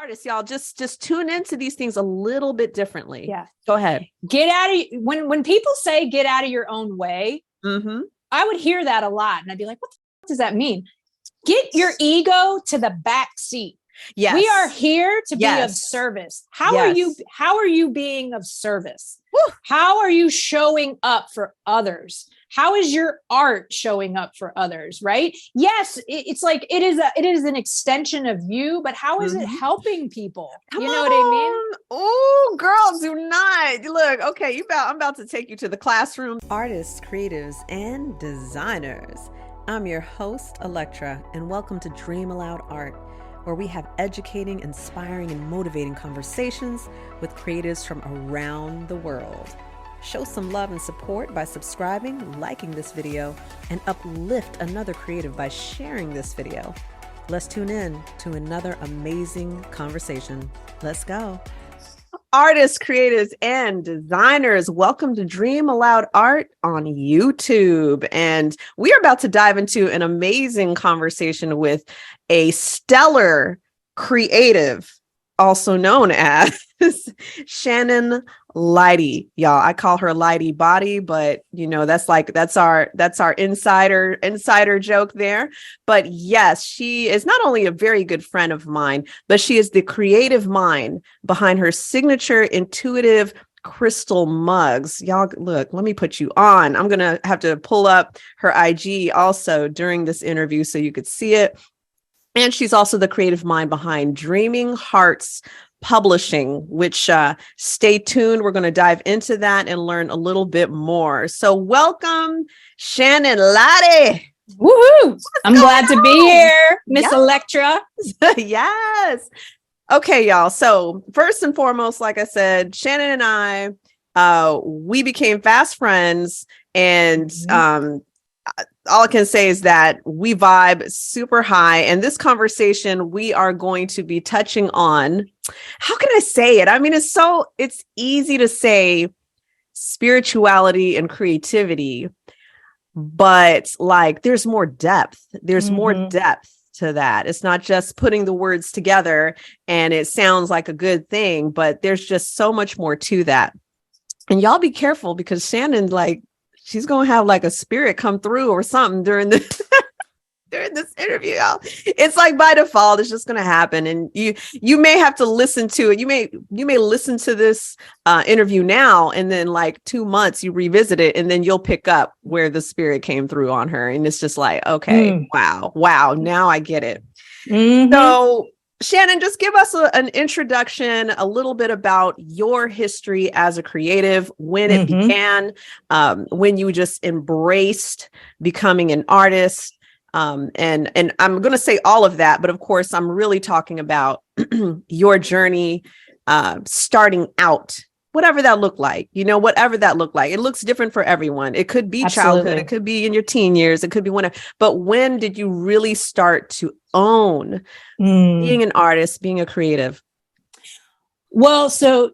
Artists, y'all, just tune into these things a little bit differently. Yeah. Go ahead. Get out of when people say get out of your own way, I would hear that a lot. And I'd be like, what the fuck does that mean? Get your ego to the back seat. Yes. We are here to be of service. How are you being of service? Woo. How are you showing up for others? How is your art showing up for others? Right? Yes, it's like it is an extension of you, but how is it helping people? Come you know what I mean? Oh, girl, do not look. Okay, I'm about to take you to the classroom. Artists, creatives, and designers. I'm your host, Electra, and welcome to Dream Aloud Art, where we have educating, inspiring, and motivating conversations with creatives from around the world. Show some love and support by subscribing, liking this video, and uplift another creative by sharing this video. Let's tune in to another amazing conversation. Let's go. Artists, creatives, and designers, welcome to Dream Aloud Art on YouTube. And we are about to dive into an amazing conversation with a stellar creative, also known as Shannon Leighty. Y'all, I call her Leighty Body, but you know, that's our insider joke there. But yes, she is not only a very good friend of mine, but she is the creative mind behind her signature intuitive crystal mugs. Y'all, look, let me put you on. I'm going to have to pull up her IG also during this interview so you could see it. And she's also the creative mind behind Dreaming Hearts Publishing, which stay tuned. We're going to dive into that and learn a little bit more. So welcome, Shannon Leighty. Woohoo! I'm glad to be here, Miss Electra. Yes. Okay, y'all. So first and foremost, like I said, Shannon and I, we became fast friends, and all I can say is that we vibe super high. And this conversation, we are going to be touching on, how can I say it? I mean, it's easy to say spirituality and creativity, but like there's more depth. There's more depth to that. It's not just putting the words together and it sounds like a good thing, but there's just so much more to that. And y'all be careful, because Shannon, she's going to have like a spirit come through or something during this interview, y'all. It's like by default, it's just going to happen. And you may have to listen to it. You may listen to this interview now, and then like 2 months you revisit it, and then you'll pick up where the spirit came through on her. And it's just like, okay, wow. Now I get it. So Shannon, just give us an introduction, a little bit about your history as a creative, when it began, when you just embraced becoming an artist. And I'm going to say all of that, but of course, I'm really talking about your journey, starting out, whatever that looked like, whatever that looked like. It looks different for everyone. It could be childhood. It could be in your teen years. It could be whenever. But when did you really start to own being an artist, being a creative? Well, so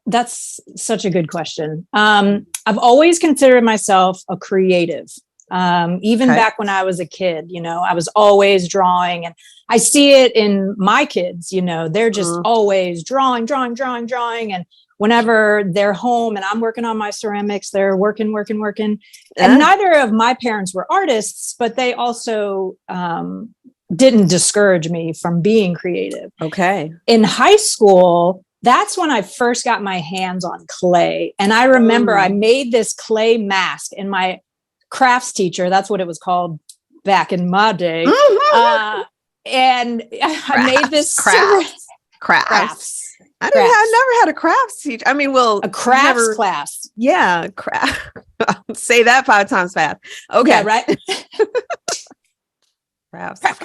that's such a good question. I've always considered myself a creative. Even back when I was a kid, I was always drawing, and I see it in my kids, they're just always drawing. And whenever they're home and I'm working on my ceramics, they're working. And neither of my parents were artists, but they also didn't discourage me from being creative. Okay. In high school, that's when I first got my hands on clay. And I remember I made this clay mask, and my crafts teacher, that's what it was called back in my day. And I made this crafts. I never had a crafts teacher. I mean, a crafts class. Yeah. Say that 5 times fast. Okay. Yeah, right. Crafts. All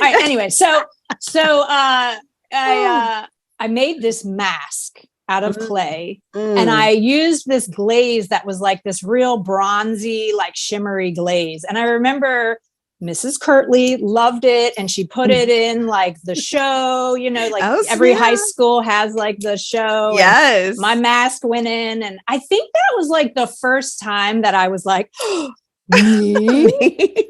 right. Anyway, so I made this mask out of clay, and I used this glaze that was like this real bronzy, like shimmery glaze. And I remember Mrs. Kirtley loved it, and she put it in like the show, every high school has like the show. Yes. My mask went in, and I think that was like the first time that I was like, me?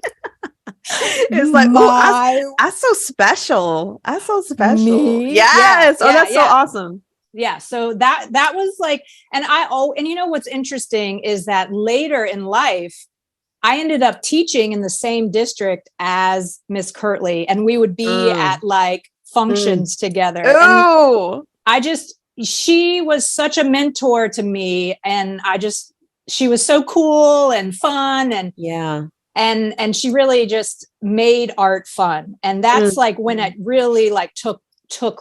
It's like, oh, that's so special. That's so special. Me? Yes. Yeah, Oh, that's so awesome. Yeah. So that was like, and you know, what's interesting is that later in life, I ended up teaching in the same district as Miss Kirtley, and we would be at like functions together. Oh, And she was such a mentor to me, and she was so cool and fun, and and she really just made art fun. And that's like when it really like took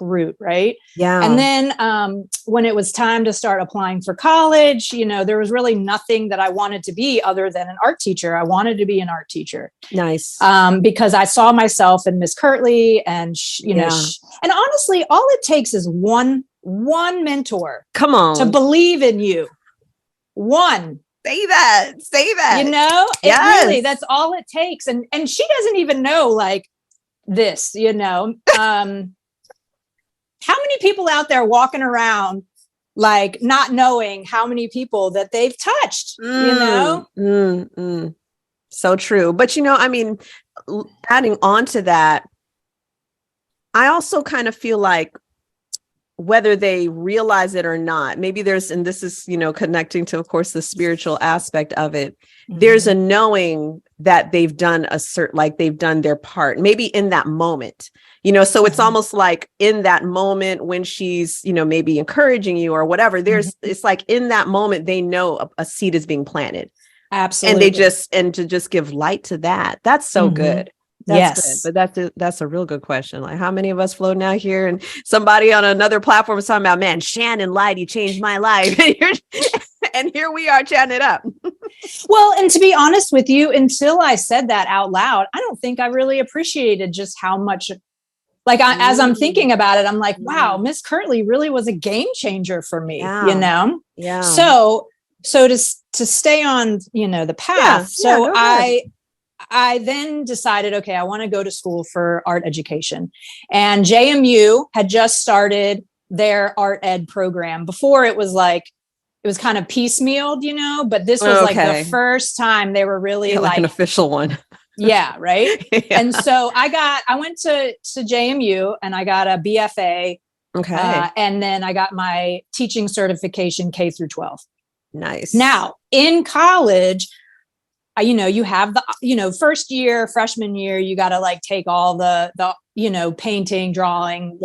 root, right? Yeah. And then when it was time to start applying for college, you know, there was really nothing that I wanted to be other than an art teacher. I wanted to be an art teacher. Nice. Because I saw myself in Miss Kirtley, and you know, and honestly, all it takes is one mentor. Come on. To believe in you. One. Say that. You know, really, that's all it takes. And she doesn't even know like this, you know. How many people out there walking around like not knowing how many people that they've touched, you know? So true. But, you know, I mean, adding on to that, I also kind of feel like whether they realize it or not, maybe and this is, you know, connecting to, of course, the spiritual aspect of it. There's a knowing that they've done they've done their part, maybe in that moment, you know, so it's almost like in that moment when she's, you know, maybe encouraging you or whatever, it's like in that moment, they know a seed is being planted. Absolutely. And to just give light to that. That's so good. That's good. But that's a real good question. Like, how many of us floating out here and somebody on another platform is talking about, man, Shannon Leighty changed my life. And here we are chatting it up. Well, and to be honest with you, until I said that out loud, I don't think I really appreciated just how much, like, as I'm thinking about it, I'm like, wow, Miss Kirtley really was a game changer for me, you know? Yeah. So to stay on, you know, the path. I then decided, okay, I want to go to school for art education. And JMU had just started their art ed program. Before it was kind of piecemealed, you know, but this was like the first time they were really like an official one. Yeah. Right. And so I went to JMU and I got a BFA. Okay. And then I got my teaching certification K through 12. Nice. Now in college, you know, you have the, you know, first year, freshman year, you got to like take all the, you know, painting, drawing,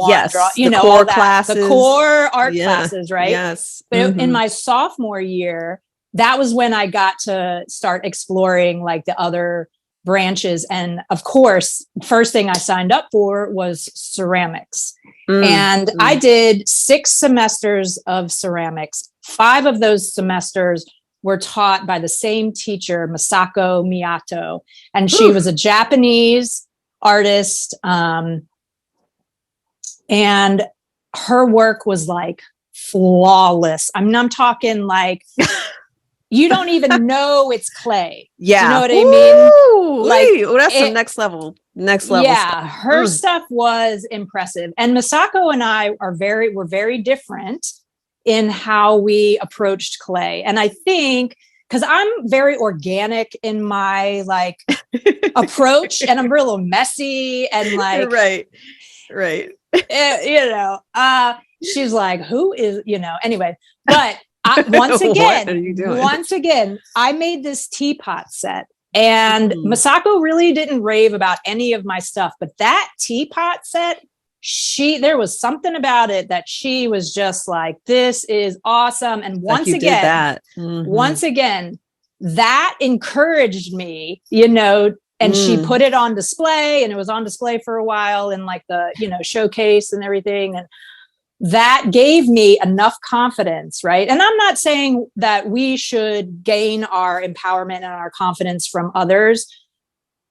you know, all that, the core art classes, right? Yes. But in my sophomore year, that was when I got to start exploring like the other branches. And of course, first thing I signed up for was ceramics. And I did 6 semesters of ceramics. 5 of those semesters were taught by the same teacher, Masako Miyato. And she was a Japanese artist. And her work was like flawless. I mean, I'm talking like, you don't even know it's clay. Yeah. You know what I mean? Like, that's the next level. Yeah. Stuff. Her stuff was impressive. And Masako and I were very different in how we approached clay. And I think because I'm very organic in my like approach, and I'm real messy and like, right. You know, she's like, who is, you know, anyway, but once again, I made this teapot set, and Masako really didn't rave about any of my stuff, but that teapot set, there was something about it that she was just like, this is awesome. And once again, that encouraged me, you know, and she put it on display, and it was on display for a while in like the, you know, showcase and everything. And that gave me enough confidence, right? And I'm not saying that we should gain our empowerment and our confidence from others.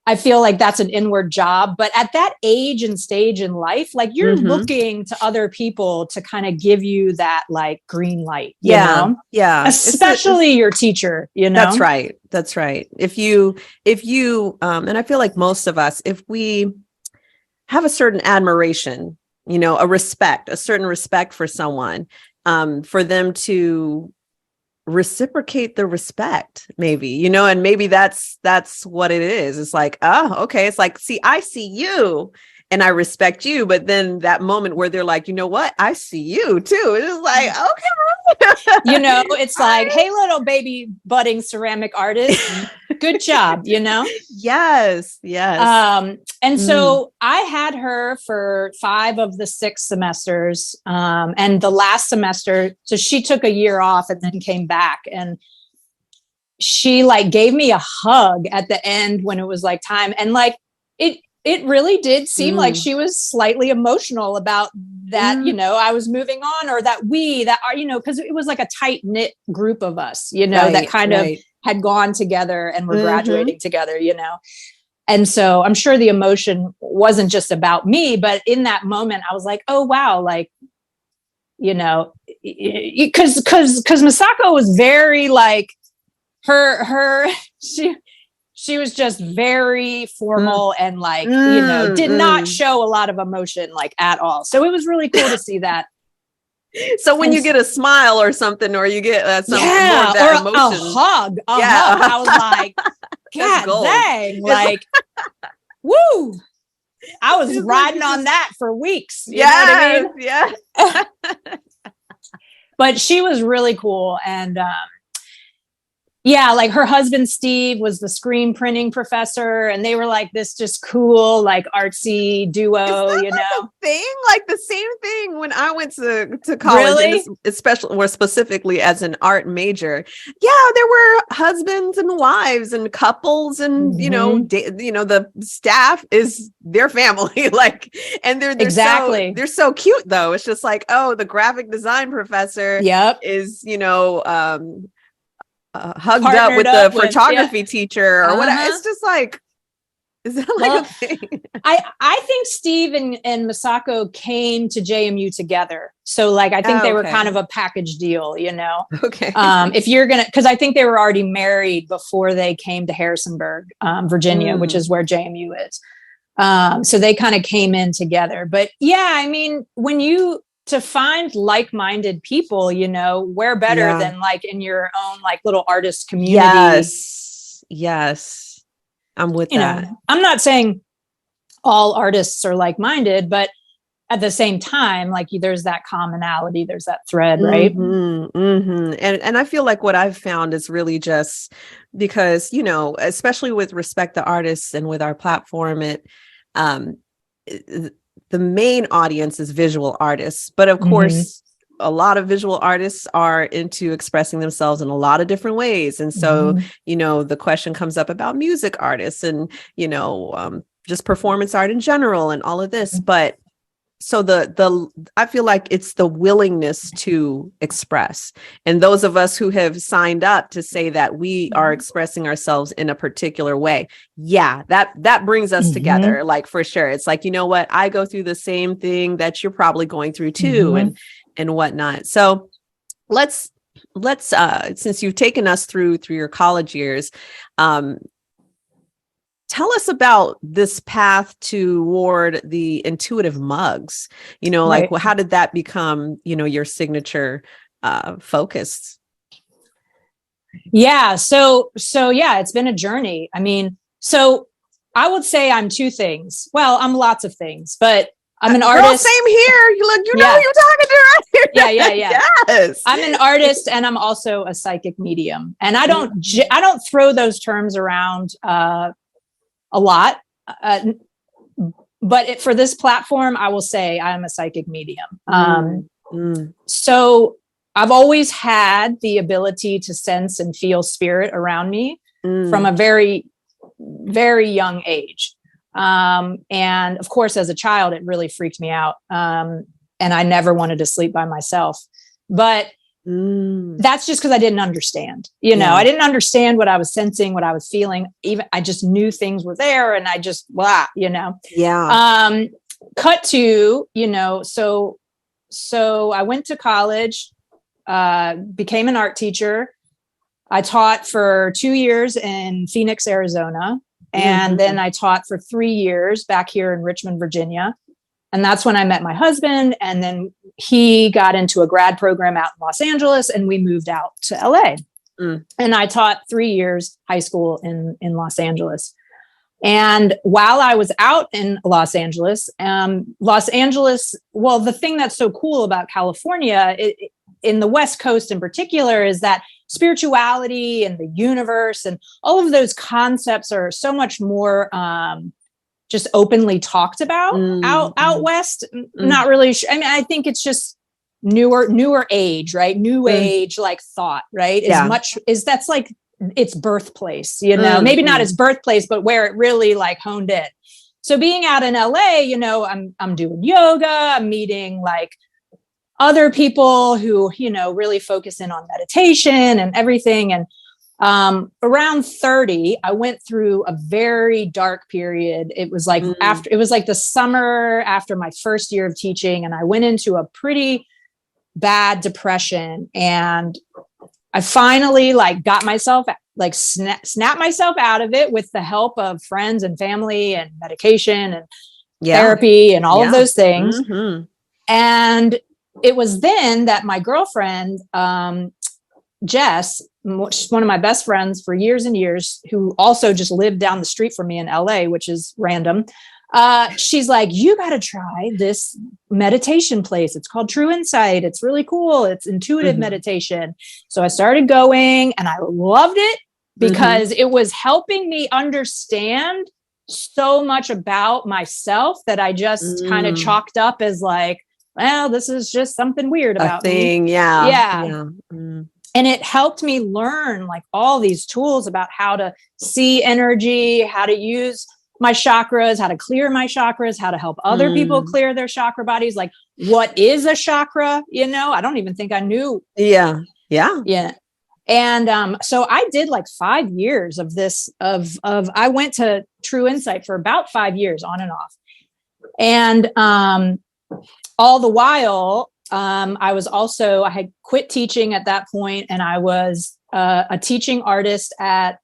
I feel like that's an inward job. But at that age and stage in life, like you're looking to other people to kind of give you that like green light, you know? Yeah. Especially your teacher, you know? That's right. If you, and I feel like most of us, if we have a certain admiration, you know, a certain respect for someone, for them to reciprocate the respect, maybe, you know, and maybe that's what it is. It's like, oh, okay. It's like, see, I see you and I respect you. But then that moment where they're like, you know what? I see you too. It's just like, okay. You know, it's like, hey, little baby budding ceramic artist, good job, you know? Yes. Yes. And so I had her for 5 of the 6 semesters. And the last semester, so she took a year off and then came back, and she like gave me a hug at the end when it was like time. And like, it really did seem like she was slightly emotional about that, you know, I was moving on, or that are, you know, because it was like a tight knit group of us, you know, that kind of had gone together and were graduating together, you know. And so I'm sure the emotion wasn't just about me, but in that moment, I was like, oh, wow, like, you know, because Misako was very like she was just very formal and like, you know, did not show a lot of emotion like at all. So it was really cool to see that. So when you get a smile or something, or you get something more of that or emotion, a hug, I was like, God dang, like, woo. I was riding on that for weeks. You know what I mean? Yeah. But she was really cool. And yeah, like her husband, Steve, was the screen printing professor, and they were like this just cool, like artsy duo, you know? Like the same thing when I went to college, really? and especially or specifically as an art major. Yeah, there were husbands and wives and couples, and you know, the staff is their family, like, and they're exactly they're so cute though. It's just like, oh, the graphic design professor is, you know, hugged up with the photography teacher or whatever. It's just like, is that like a thing? I think Steve and Misako came to JMU together. So like, I think they were kind of a package deal, you know? Okay. If you're because I think they were already married before they came to Harrisonburg, Virginia, which is where JMU is. So they kind of came in together. But yeah, I mean, to find like-minded people, you know, where better than like in your own like little artist community. Yes. I'm with you that. know, I'm not saying all artists are like-minded, but at the same time, like there's that commonality, there's that thread, right? And I feel like what I've found is really just because, you know, especially with respect to artists and with our platform, the main audience is visual artists, but of course, a lot of visual artists are into expressing themselves in a lot of different ways. And so, you know, the question comes up about music artists and, you know, just performance art in general and all of this. But so I feel like it's the willingness to express. And those of us who have signed up to say that we are expressing ourselves in a particular way. Yeah, that brings us together, like for sure. It's like, you know what, I go through the same thing that you're probably going through too, and whatnot. So let's since you've taken us through your college years, tell us about this path toward the intuitive mugs, you know, like, well, how did that become, you know, your signature focus? Yeah. So yeah, it's been a journey. I mean, so I would say I'm 2 things. Well, I'm lots of things, but I'm an artist. Same here. You look, you know who you're talking to right here. Yeah. Yes. I'm an artist and I'm also a psychic medium. And I don't throw those terms around a lot. But for this platform, I will say I'm a psychic medium. So I've always had the ability to sense and feel spirit around me from a very, very young age. And of course, as a child, it really freaked me out. And I never wanted to sleep by myself. But that's just because I didn't understand, you know, I didn't understand what I was sensing, what I was feeling. Even I just knew things were there and I just, you know, cut to, you know, so I went to college, became an art teacher. I taught for 2 years in Phoenix, Arizona. And then I taught for 3 years back here in Richmond, Virginia. And that's when I met my husband. And then he got into a grad program out in Los Angeles, and we moved out to LA. And I taught 3 years high school in Los Angeles. And while I was out in Los Angeles, well, the thing that's so cool about California, in the West Coast in particular, is that spirituality and the universe and all of those concepts are so much more just openly talked about out West. Not really. I mean, I think it's just newer age, right? New age, like thought, right? That's like its birthplace, you know, maybe not its birthplace, but where it really like honed in. So being out in LA, you know, I'm doing yoga, I'm meeting like other people who, you know, really focus in on meditation and everything. And around 30, I went through a very dark period. It was like the summer after my first year of teaching, and I went into a pretty bad depression, and I finally like got myself like snap myself out of it with the help of friends and family and medication and therapy and all of those things. And it was then that my girlfriend, Jess, one of my best friends for years and years, who also just lived down the street from me in LA, which is random. She's like, you got to try this meditation place. It's called True Insight. It's really cool. It's intuitive meditation. So I started going, and I loved it because it was helping me understand so much about myself that I just kind of chalked up as like, well, this is just something weird about me. And it helped me learn like all these tools about how to see energy, how to use my chakras, how to clear my chakras, how to help other people clear their chakra bodies. Like, what is a chakra? You know, I don't even think I knew. Yeah. And so I did like 5 years of this, I went to True Insight for about 5 years on and off. And all the while, I had quit teaching at that point, and I was a teaching artist at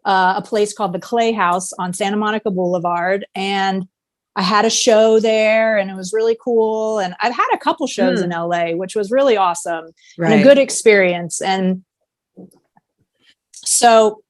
a place called the Clay House on Santa Monica Boulevard. And I had a show there, and it was really cool. And I've had a couple shows in LA, which was really awesome and a good experience. And so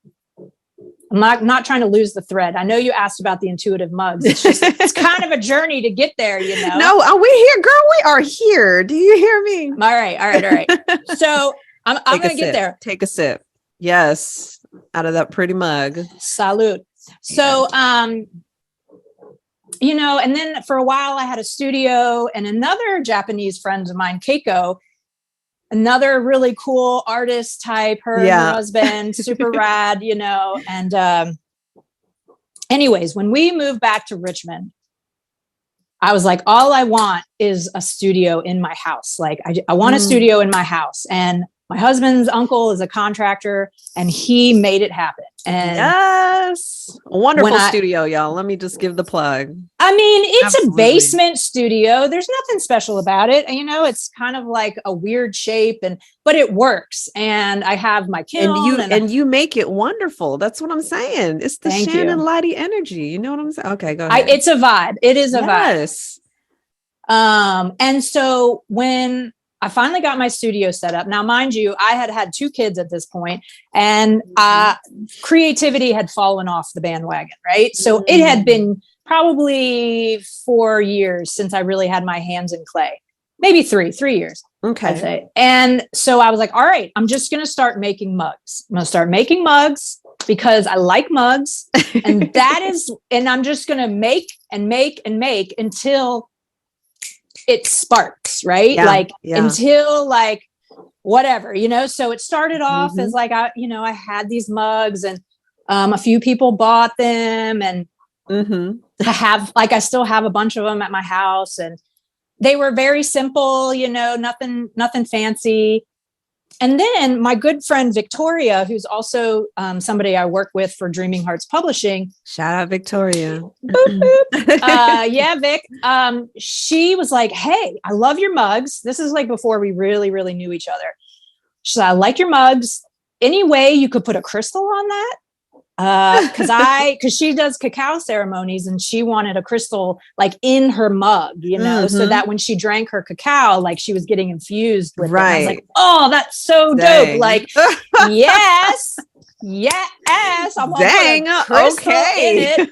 I'm not trying to lose the thread. I know you asked about the intuitive mugs. It's just, it's kind of a journey to get there, you know? No, are we here? Girl, we are here. Do you hear me? All right. So I'm going to get there. Take a sip. Yes. Out of that pretty mug. Salute. So, you know, and then for a while I had a studio, and another Japanese friend of mine, Keiko, another really cool artist type, her and her husband, super rad, you know. And anyways, when we moved back to Richmond, I was like, all I want is a studio in my house. Like I want a studio in my house. And my husband's uncle is a contractor, and he made it happen. And yes, a wonderful studio, y'all. Let me just give the plug. I mean, it's a basement studio. There's nothing special about it. You know, it's kind of like a weird shape, but it works. And I have my kiln, and you make it wonderful. That's what I'm saying. It's the Shannon Leighty energy. You know what I'm saying? Okay, go ahead. It's a vibe. It is a vibe. And so when I finally got my studio set up. Now, mind you, I had 2 kids at this point, and creativity had fallen off the bandwagon, right? So it had been probably 4 years since I really had my hands in clay. Maybe 3 years. Okay. I'd say. And so I was like, all right, I'm just going to start making mugs. I'm going to start making mugs because I like mugs. And and I'm just going to make and make and make until it sparks, right? Until like whatever, you know. So it started off as like I had these mugs, and a few people bought them, and I still have a bunch of them at my house, and they were very simple, you know, nothing fancy. And then my good friend Victoria, who's also somebody I work with for Dreaming Hearts Publishing. Shout out Victoria. Boop, boop. Vic. She was like, hey, I love your mugs. This is like before we really, really knew each other. She said, I like your mugs. Any way you could put a crystal on that? Because she does cacao ceremonies and she wanted a crystal like in her mug, so that when she drank her cacao, like she was getting infused with it. And I was like, oh, that's so dope. Like, yes, I want a crystal in it.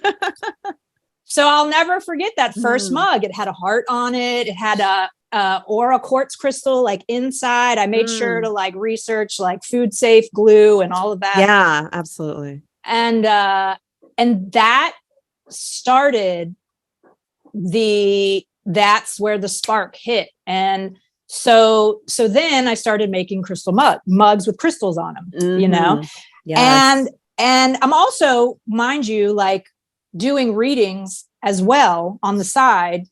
So I'll never forget that first mug. It had a heart on it. It had a aura quartz crystal like inside. I made sure to like research like food safe glue and all of that. Yeah, absolutely. And that started that's where the spark hit. And so then I started making crystal mugs with crystals on them, Yes. And I'm also, mind you, like doing readings as well on the side,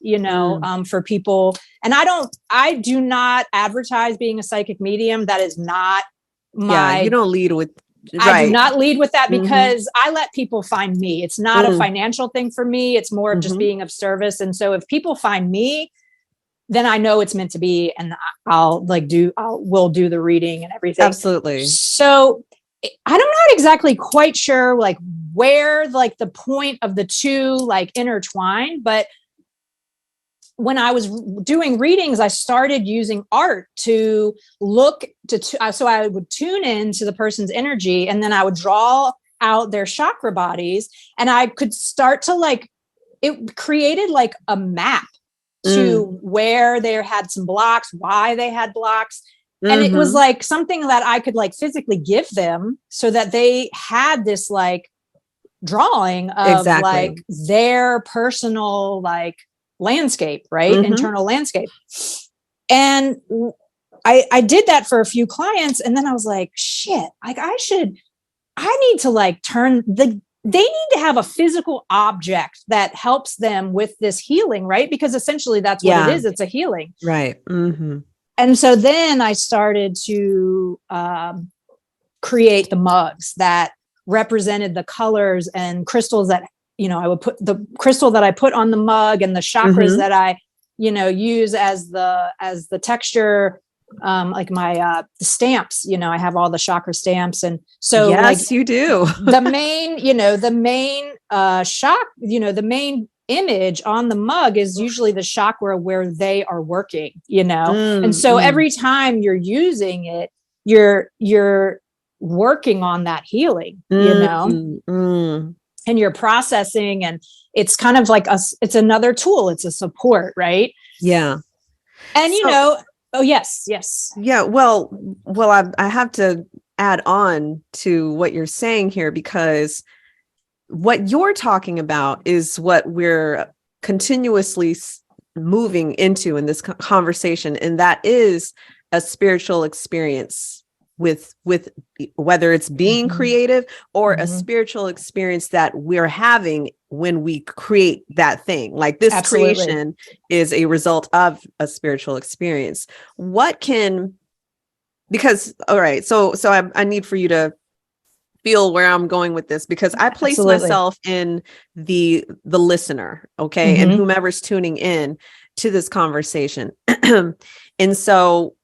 for people. And I do not advertise being a psychic medium. That is not you don't lead with, I do not lead with that because I let people find me. It's not a financial thing for me. It's more of just being of service. And so if people find me, then I know it's meant to be, and we'll do the reading and everything. Absolutely. So I'm not exactly quite sure like where like the point of the two like intertwine, but when I was doing readings, I started using art to so I would tune into the person's energy, and then I would draw out their chakra bodies, and I could start to like, it created like a map to where they had some blocks, why they had blocks. And it was like something that I could like physically give them so that they had this like drawing of like their personal like landscape, right? Internal landscape. And I did that for a few clients. And then I was like, shit, like I need to like they need to have a physical object that helps them with this healing, right? Because essentially that's what it is. It's a healing. Right. And so then I started to create the mugs that represented the colors and crystals that, I would put the crystal that I put on the mug and the chakras that I, use as the texture, like my stamps, I have all the chakra stamps. And so yes, you do. the main the main image on the mug is usually the chakra where they are working, and so every time you're using it, you're working on that healing, and you're processing, and it's kind of like it's another tool. It's a support, right? Yeah. And oh yes. Yeah. Well, I have to add on to what you're saying here, because what you're talking about is what we're continuously moving into in this conversation. And that is a spiritual experience with whether it's being creative or a spiritual experience that we're having when we create that thing. Like this creation is a result of a spiritual experience. All right. So I need for you to feel where I'm going with this, because I place myself in the listener, okay, and whomever's tuning in to this conversation. And so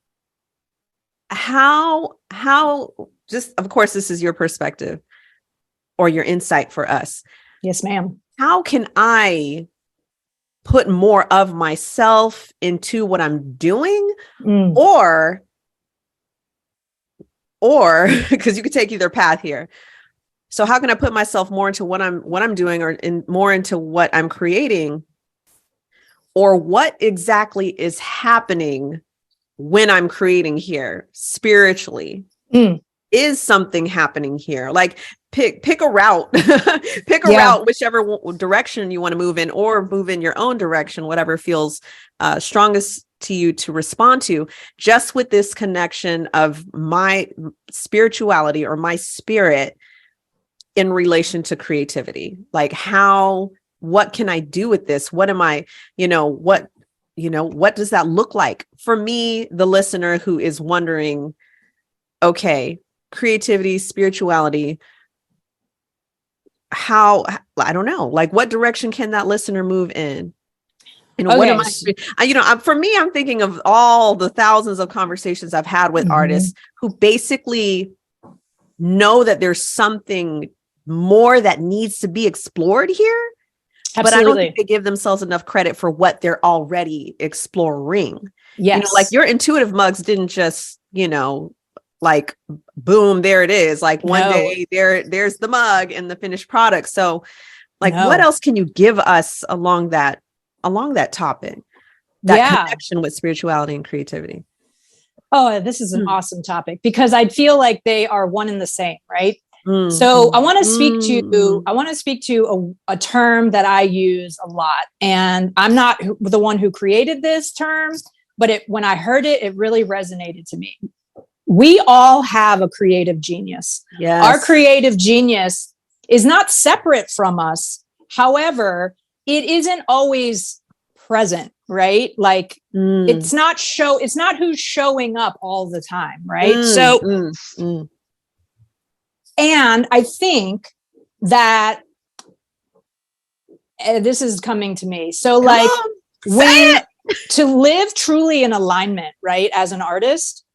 how just, of course, this is your perspective or your insight for us. Yes, ma'am. How can I put more of myself into what I'm doing, or because you could take either path here. So how can I put myself more into what I'm doing, or more into what I'm creating, or what exactly is happening when I'm creating here spiritually? Is something happening here? Like pick a route, route, whichever direction you want to move in, or move in your own direction, whatever feels strongest to you to respond to, just with this connection of my spirituality or my spirit in relation to creativity. Like what can I do with this? What am I, what does that look like for me, the listener who is wondering, okay, creativity, spirituality, I don't know, like what direction can that listener move in? And what am I, for me, I'm thinking of all the thousands of conversations I've had with artists who basically know that there's something more that needs to be explored here. Absolutely. But I don't think they give themselves enough credit for what they're already exploring. Yes. You know, like your intuitive mugs didn't just, like boom, there it is. Like one day there's the mug and the finished product. So like what else can you give us along that topic? That connection with spirituality and creativity. Oh, this is an awesome topic because I feel like they are one and the same, right? So I want to speak to a term that I use a lot, and I'm not the one who created this term, but when I heard it, it really resonated to me. We all have a creative genius. Yes. Our creative genius is not separate from us. However, it isn't always present, right? Like it's not who's showing up all the time, right? And I think that this is coming to me. So to live truly in alignment, right? As an artist,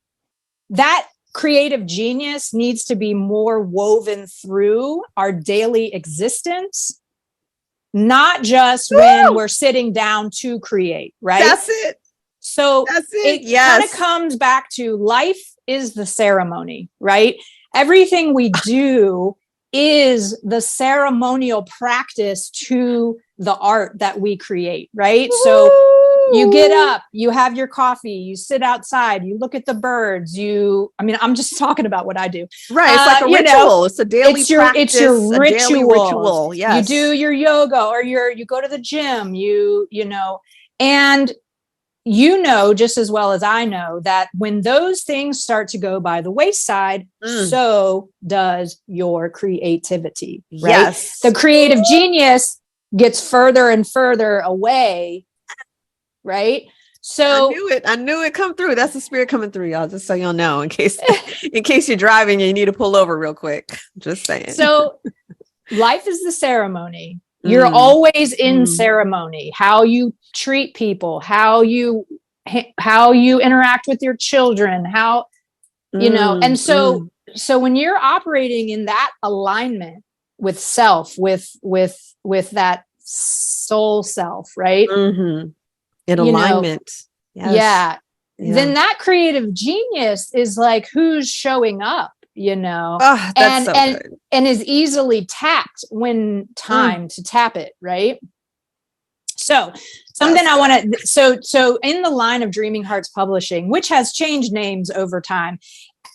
that creative genius needs to be more woven through our daily existence, not just when we're sitting down to create, right? That's it. So it kind of comes back to life is the ceremony, right? Everything we do is the ceremonial practice to the art that we create, right? Woo! So you get up, you have your coffee, you sit outside, you look at the birds, I'm just talking about what I do. Right. It's like a ritual. It's a daily practice. It's your ritual. Yes. You do your yoga or you go to the gym, and just as well as I know that when those things start to go by the wayside, so does your creativity, right? Yes. The creative genius gets further and further away, right? So I knew it come through. That's the spirit coming through, y'all, just so y'all know, in case you're driving and you need to pull over real quick. Just saying. So life is the ceremony. You're always in ceremony, how you treat people, how you interact with your children, and so when you're operating in that alignment with self, with that soul self, right? In alignment. Yes. Yeah. Then that creative genius is like who's showing up, and is easily tapped when time to tap it, right? So something I want to, so in the line of Dreaming Hearts Publishing, which has changed names over time,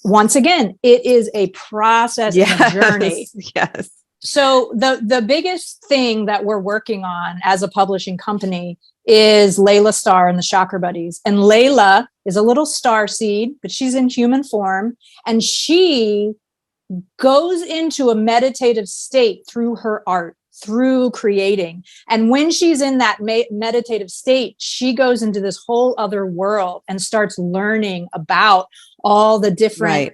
once again, it is a process and a journey. Yes. So the biggest thing that we're working on as a publishing company is Layla Starr and the Chakra Buddies. And Layla is a little star seed, but she's in human form. And she goes into a meditative state through her art, through creating. And when she's in that meditative state, she goes into this whole other world and starts learning about all the different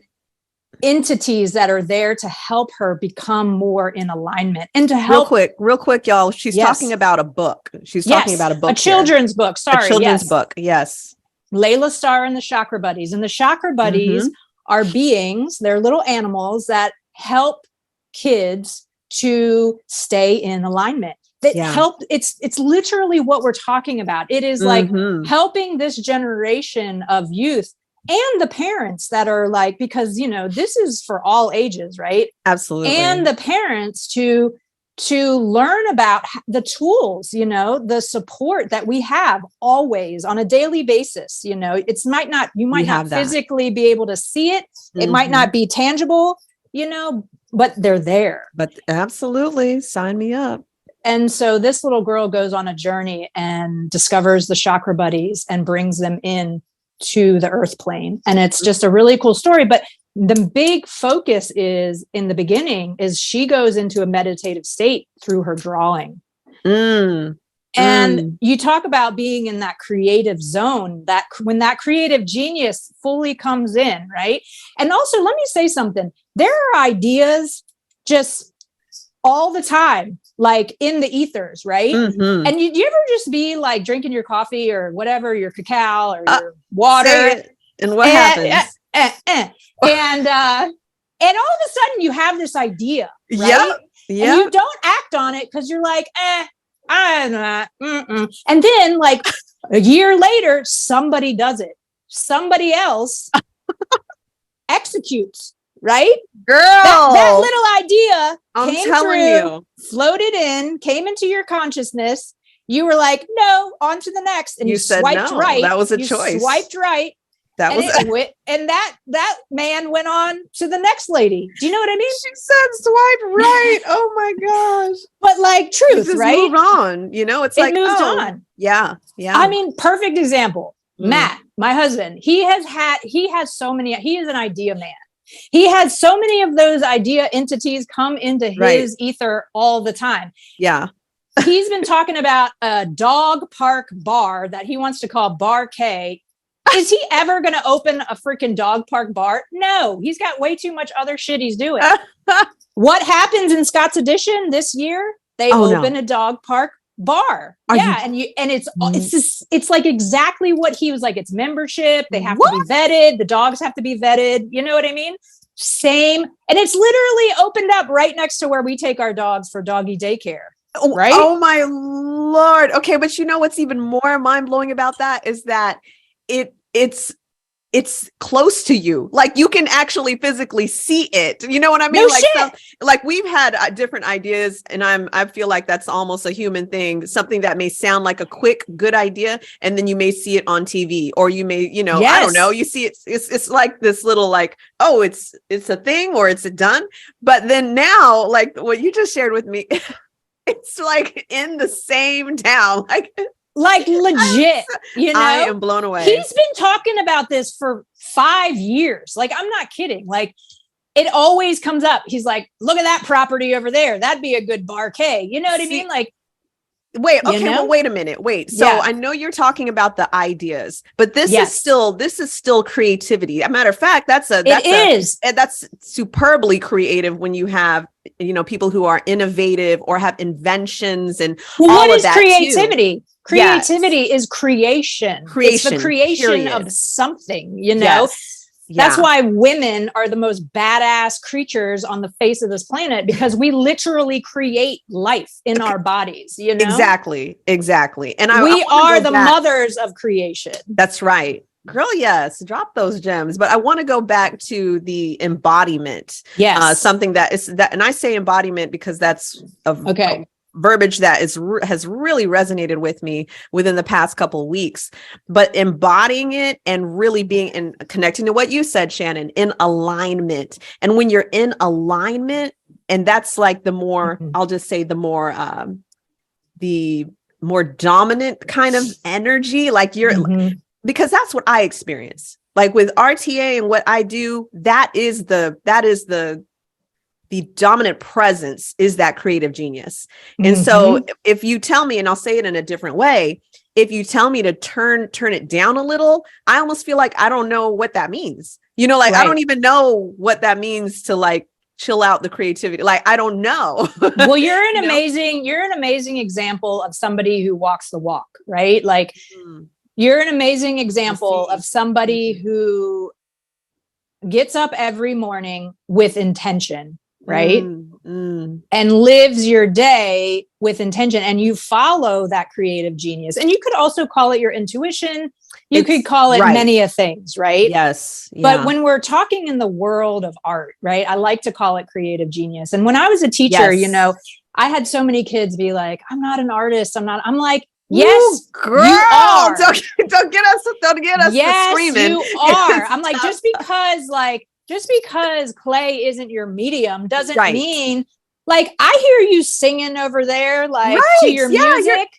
entities that are there to help her become more in alignment and to help. Real quick, y'all. She's talking about a book. She's talking about a book. A children's book. Sorry. A children's book. Yes. Layla Starr and the Chakra Buddies. And the Chakra Buddies are beings. They're little animals that help kids to stay in alignment. That help. It's literally what we're talking about. It is like helping this generation of youth and the parents that are like, because, this is for all ages, right? Absolutely. And the parents to learn about the tools, the support that we have always on a daily basis. You might not physically be able to see it. It might not be tangible, but they're there. But absolutely, sign me up. And so this little girl goes on a journey and discovers the Chakra Buddies and brings them in to the earth plane. And it's just a really cool story. But the big focus is in the beginning is she goes into a meditative state through her drawing. And you talk about being in that creative zone, that when that creative genius fully comes in, right? And also, let me say something. There are ideas just all the time, like in the ethers, right? And you ever just be like drinking your coffee or whatever, your cacao or your water. And what happens? And And all of a sudden you have this idea, right? Yeah. Yeah. And you don't act on it because you're like, I'm not. Mm-mm. And then like a year later, somebody does it. Somebody else executes, right? Girl. That little idea I'm came telling through, you. floated in, came into your consciousness. You were like, no, on to the next. And you said swiped no. right. That was a you choice. Swiped right. That and was it went, and that man went on to the next lady. Do you know what I mean? She said swipe right. Oh my gosh. But like truth, just right? Moved on. You know, it's it like moved on. Yeah. Yeah. I mean, perfect example. Matt, my husband, he has so many, he is an idea man. He has so many of those idea entities come into his ether all the time. Yeah. He's been talking about a dog park bar that he wants to call Bar K. Is he ever going to open a freaking dog park bar? No, he's got way too much other shit he's doing. What happens in Scott's Edition this year? They open a dog park bar. It's like exactly what he was like. It's membership. They have to be vetted. The dogs have to be vetted. You know what I mean? Same. And it's literally opened up right next to where we take our dogs for doggy daycare. Right? Oh my Lord. Okay. But you know, what's even more mind blowing about that is that it's close to you. Like you can actually physically see it. You know what I mean? No shit. Like we've had different ideas, and I feel like that's almost a human thing. Something that may sound like a quick, good idea, and then you may see it on TV, or you may, I don't know, you see it. It's like this little like, oh, it's a thing, or it's done. But then now, like what you just shared with me, it's like in the same town, like legit, I am blown away. He's been talking about this for 5 years. Like, I'm not kidding. Like, it always comes up. He's like, look at that property over there. That'd be a good Bar K. You know what I mean? Like, wait, okay, well, wait a minute. Wait. So I know you're talking about the ideas, but this is still creativity. As a matter of fact, that's superbly creative when you have, people who are innovative or have inventions and all of that. What is creativity? Too. Creativity is creation. It's the creation of something, Yes. That's why women are the most badass creatures on the face of this planet, because we literally create life in our bodies, Exactly. And we are the mothers of creation. That's right. Girl, yes, drop those gems. But I want to go back to the embodiment. Yes. Something that is that, and I say embodiment because that's a verbiage that has really resonated with me within the past couple of weeks. But embodying it and really being and connecting to what you said, Shannon, in alignment. And when you're in alignment, and that's like the more, I'll just say the more dominant kind of energy, like you're. Because that's what I experience. Like with RTA and what I do, that is the dominant presence is that creative genius. And so if you tell me, and I'll say it in a different way, if you tell me to turn it down a little, I almost feel like I don't know what that means. I don't even know what that means to like chill out the creativity. Like, I don't know. Well, you're an amazing example of somebody who walks the walk, right? Like, you're an amazing example of somebody who gets up every morning with intention, right? And lives your day with intention, and you follow that creative genius. And you could also call it your intuition. You could call it many of things, right? Yes. Yeah. But when we're talking in the world of art, right? I like to call it creative genius. And when I was a teacher, I had so many kids be like, I'm not an artist. I'm like, yes, ooh, girl, you are. Don't get us yes, screaming. You are. I'm like, just because clay isn't your medium doesn't mean, like, I hear you singing over there, like to your music.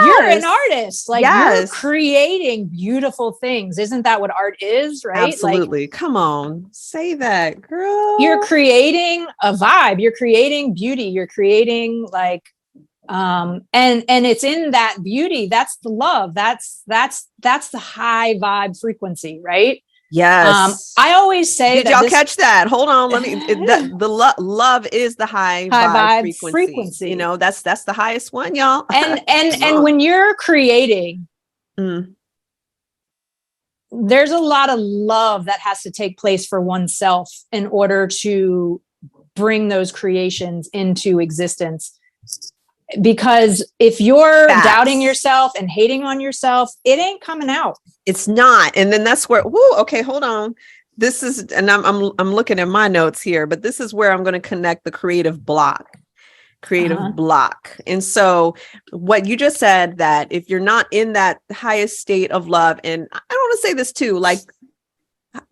You're an artist. Like, you're creating beautiful things. Isn't that what art is? Right? Absolutely. Like, come on, say that, girl. You're creating a vibe. You're creating beauty. You're creating like. And it's in that beauty. That's the love. That's the high vibe frequency, right? Yes. I always say, did y'all catch that? Hold on. Let me, love is the high vibe frequency. That's the highest one, y'all. And when you're creating, there's a lot of love that has to take place for oneself in order to bring those creations into existence. Because if you're doubting yourself and hating on yourself, it ain't coming out. It's not. And then that's where, okay, hold on. This is, and I'm looking at my notes here, but this is where I'm going to connect the creative block. And so what you just said, that if you're not in that highest state of love, and I don't want to say this too, like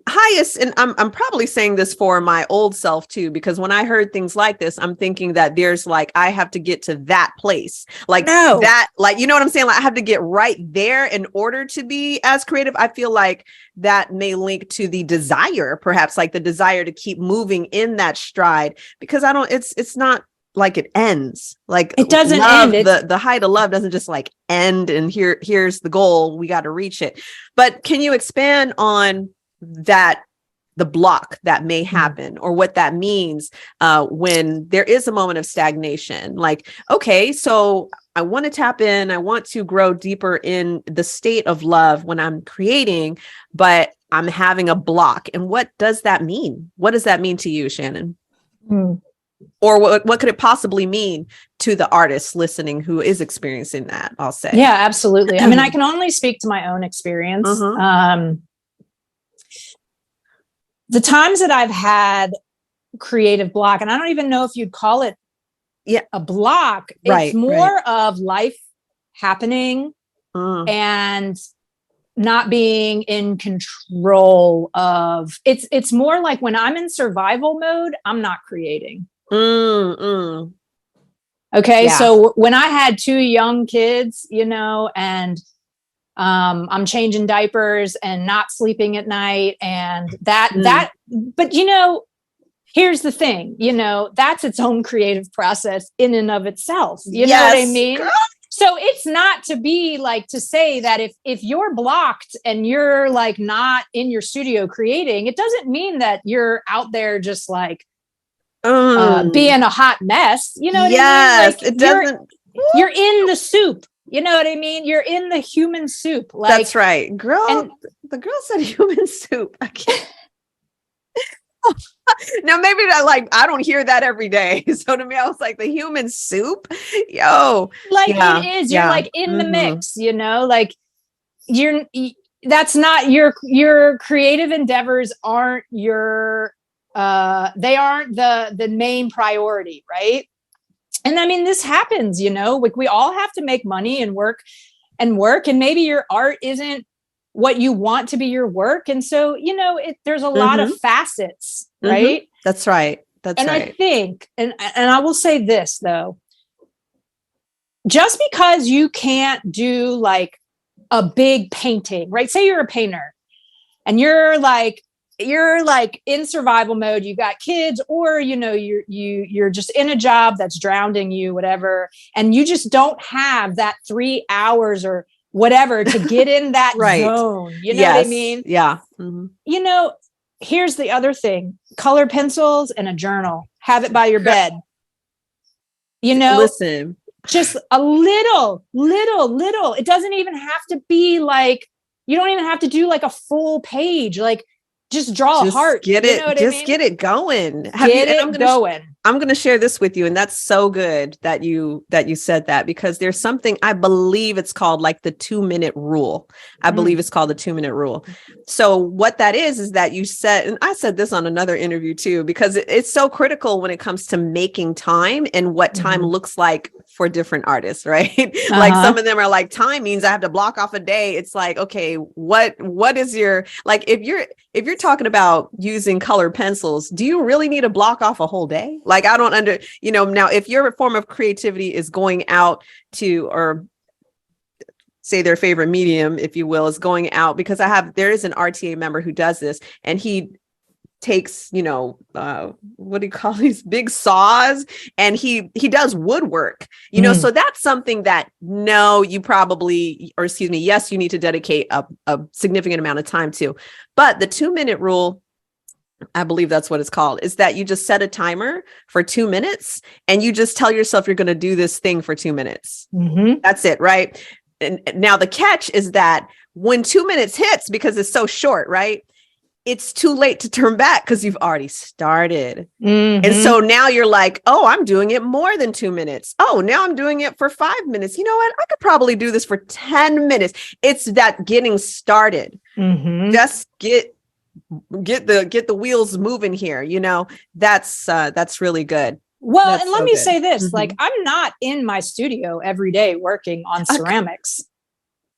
highest, and I'm probably saying this for my old self too, because when I heard things like this, I'm thinking that there's like, I have to get to that place, like that, like, you know what I'm saying? Like I have to get right there in order to be as creative. I feel like that may link to the desire, perhaps like the desire to keep moving in that stride, because it's not like it ends. Like it doesn't end. The height of love doesn't just like end and here's the goal. We got to reach it. But can you expand on that, the block that may happen, or what that means when there is a moment of stagnation? Like, okay, so I want to tap in, I want to grow deeper in the state of love when I'm creating, but I'm having a block. And what does that mean? What does that mean to you, Shannon? Or what could it possibly mean to the artist listening who is experiencing that, I'll say? Yeah, absolutely. I mean, I can only speak to my own experience. The times that I've had creative block, and I don't even know if you'd call it a block. It's more of life happening and not being in control of it's more like when I'm in survival mode, I'm not creating. Okay. Yeah. So when I had 2 young kids, and I'm changing diapers and not sleeping at night, and but here's the thing, that's its own creative process in and of itself. You know what I mean? Girl. So it's not to be like to say that if you're blocked and you're like not in your studio creating, it doesn't mean that you're out there just like being a hot mess. You know what I mean? Like, it doesn't. You're in the soup. You know what I mean? You're in the human soup. Like, that's right, girl. And the girl said human soup. I can't. Now maybe I don't hear that every day. So to me, I was like, the human soup, it is. You're like in the mix, like that's not your creative endeavors aren't they aren't the main priority, right? And I mean, this happens, like we all have to make money and work, and maybe your art isn't what you want to be your work. And so, there's a lot of facets, right? That's right. And I think, and I will say this though, just because you can't do like a big painting, right? Say you're a painter and you're like in survival mode, you got kids, or, you're just in a job that's drowning you, whatever. And you just don't have that 3 hours or whatever to get in that zone. You know what I mean? Yeah. Here's the other thing: color pencils and a journal. Have it by your bed. Listen, just a little. It doesn't even have to be like, you don't even have to do like a full page. Like, just draw a heart. Get it. Get it going. I'm going to share this with you. And that's so good that you said that, because there's something, I believe it's called like the 2-minute rule. I believe it's called the 2-minute rule. So what that is that you said, and I said this on another interview too, because it's so critical when it comes to making time and what time looks like for different artists, right? Like some of them are like, time means I have to block off a day. It's like, okay, what is your, like, if you're talking about using colored pencils, do you really need to block off a whole day? Like, I don't now if your form of creativity is going out to, or say their favorite medium, if you will, is going out, because there is an RTA member who does this, and he takes, what do you call these big saws, and he does woodwork, so that's something that yes, you need to dedicate a significant amount of time to. But the 2-minute rule, I believe that's what it's called, is that you just set a timer for 2 minutes and you just tell yourself you're going to do this thing for 2 minutes. That's it. Right. And now the catch is that when 2 minutes hits, because it's so short, right? It's too late to turn back because you've already started. And so now you're like, oh, I'm doing it more than 2 minutes. Oh, now I'm doing it for 5 minutes. You know what? I could probably do this for 10 minutes. It's that getting started. Just get the wheels moving here. You know, that's really good. Well, That's and let so me good. say this, like, I'm not in my studio every day working on ceramics.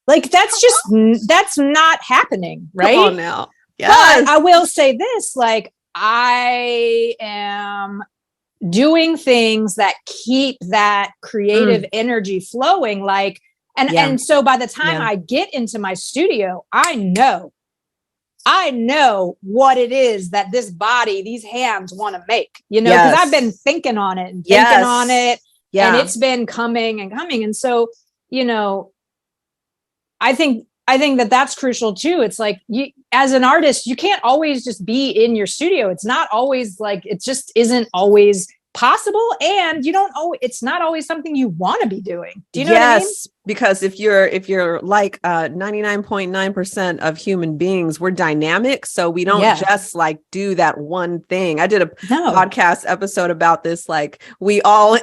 Like, that's not happening, right? Come on now. But I will say this, like, I am doing things that keep that creative energy flowing. Like, and so by the time I get into my studio, I know what it is that this body, these hands want to make, you know, because I've been thinking on it and thinking on it, and it's been coming and coming. And so, you know, I think that that's crucial too. It's like, you, as an artist, you can't always just be in your studio. It's not always like, it just isn't always possible. And it's not always something you want to be doing. Do you know what I mean? Because if you're like 99.9% of human beings, we're dynamic. So we don't just like do that one thing. I did a podcast episode about this. Like, we all,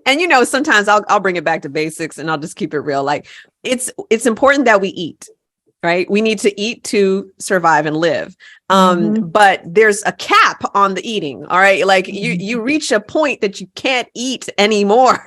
and you know, sometimes I'll bring it back to basics and I'll just keep it real. Like, it's important that we eat, right? We need to eat to survive and live. But there's a cap on the eating. All right. Like, you reach a point that you can't eat anymore.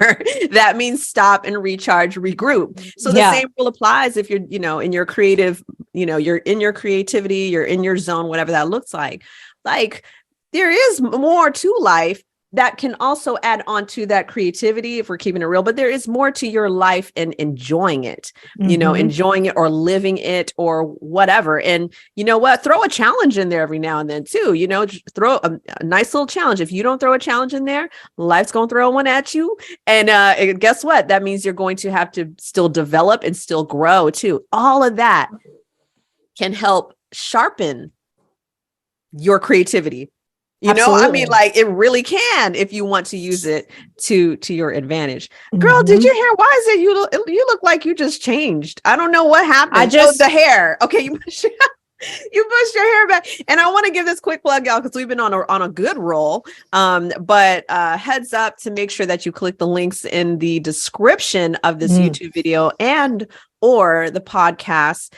That means stop and recharge, regroup. So the same rule applies if you're, you know, in your creative, you know, you're in your creativity, you're in your zone, whatever that looks like. Like, there is more to life that can also add on to that creativity if we're keeping it real, but there is more to your life and enjoying it, you know, enjoying it or living it or whatever. And you know what, throw a challenge in there every now and then too, you know, throw a nice little challenge. If you don't throw a challenge in there, life's going to throw one at you. And guess what? That means you're going to have to still develop and still grow too. All of that can help sharpen your creativity. You know, I mean, like, it really can if you want to use it to your advantage. Girl, did your hair? Why is it you look like you just changed? I don't know what happened. The hair. Okay, you pushed your hair back. And I want to give this quick plug, y'all, because we've been on a good roll. But heads up to make sure that you click the links in the description of this YouTube video or the podcast,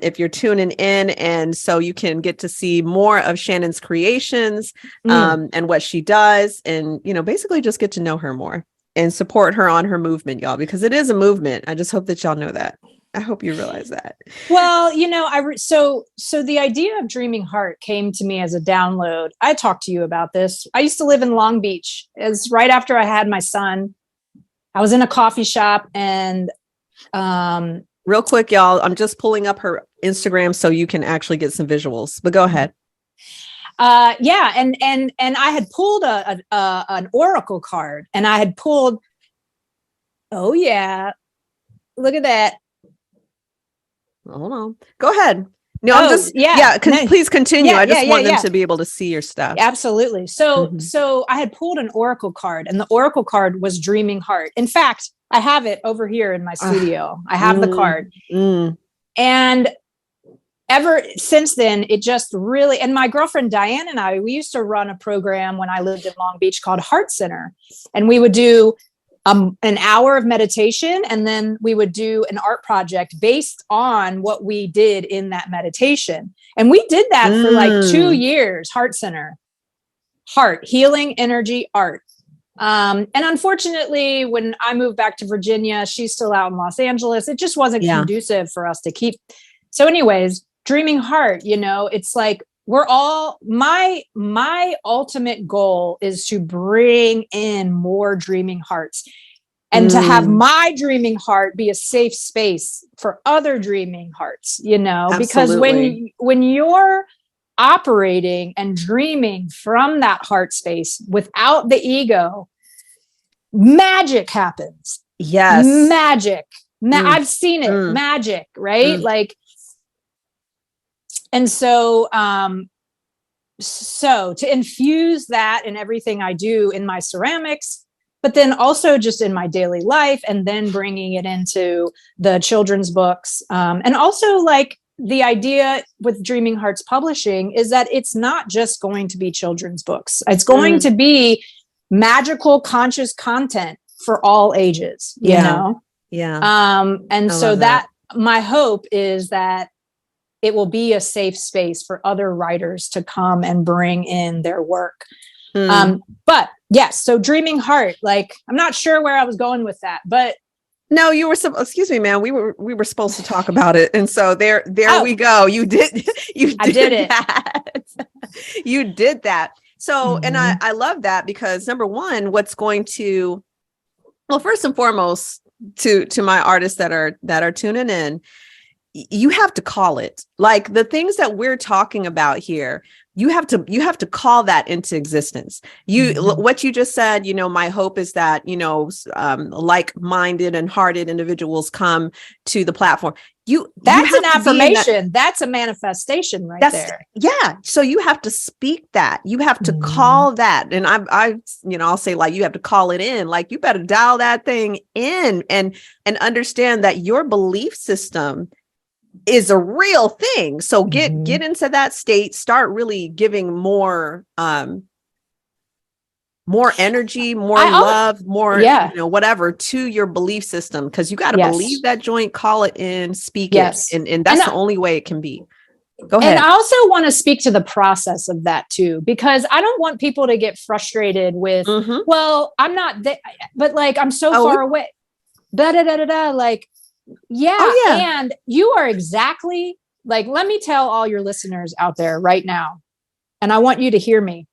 if you're tuning in. And so you can get to see more of Shannon's creations and what she does. And, you know, basically just get to know her more and support her on her movement, y'all, because it is a movement. I just hope that y'all know that. I hope you realize that. Well, you know, so the idea of Dreaming Heart came to me as a download. I talked to you about this. I used to live in Long Beach. It's right after I had my son. I was in a coffee shop and real quick, y'all, I'm just pulling up her Instagram so you can actually get some visuals, but go ahead. And I had pulled an oracle card, and I had pulled, oh yeah, look at that. Hold on. Go ahead. No, I'm just, please continue. I just want them to be able to see your stuff. Absolutely. So I had pulled an oracle card, and the oracle card was Dreaming Heart. In fact, I have it over here in my studio. I have the card. And ever since then, it just really, and my girlfriend Diane and I, we used to run a program when I lived in Long Beach called Heart Center. And we would do an hour of meditation, and then we would do an art project based on what we did in that meditation. And we did that for like 2 years. Heart Center, heart, healing, energy, art. And unfortunately, when I moved back to Virginia, she's still out in Los Angeles. It just wasn't conducive for us to keep. So anyways, Dreaming Heart, you know, it's like, we're all, my ultimate goal is to bring in more dreaming hearts and to have my dreaming heart be a safe space for other dreaming hearts, you know, because when you're operating and dreaming from that heart space without the ego, magic happens. Yes. Magic. I've seen it. Magic, right? Like, and so to infuse that in everything I do in my ceramics, but then also just in my daily life, and then bringing it into the children's books. And also like the idea with Dreaming Hearts Publishing is that it's not just going to be children's books. It's going to be magical, conscious content for all ages, you know? Yeah. And so that my hope is that it will be a safe space for other writers to come and bring in their work. But yes, so Dreaming Heart, like, I'm not sure where I was going with that, but no, you were, excuse me, man. We were supposed to talk about it. And so there we go. You did that. You did that. So, and I love that because number one, what's going to, well, first and foremost, to my artists that are tuning in, you have to call it. Like the things that we're talking about here, you have to call that into existence. What you just said, you know, my hope is that, you know, like-minded and hearted individuals come to the platform. That's an affirmation. That's a manifestation there. Yeah. So you have to speak that. You have to call that. And I'll say, like, you have to call it in. Like, you better dial that thing in and understand that your belief system is a real thing. So get into that state, start really giving more energy, more love, more, you know, whatever to your belief system. Cause you got to believe that joint, call it in, speak it. And that's the only way it can be. Go ahead. And I also want to speak to the process of that too, because I don't want people to get frustrated with, well, I'm not there, but like, I'm so far away. Like, and you are exactly like, let me tell all your listeners out there right now, and I want you to hear me.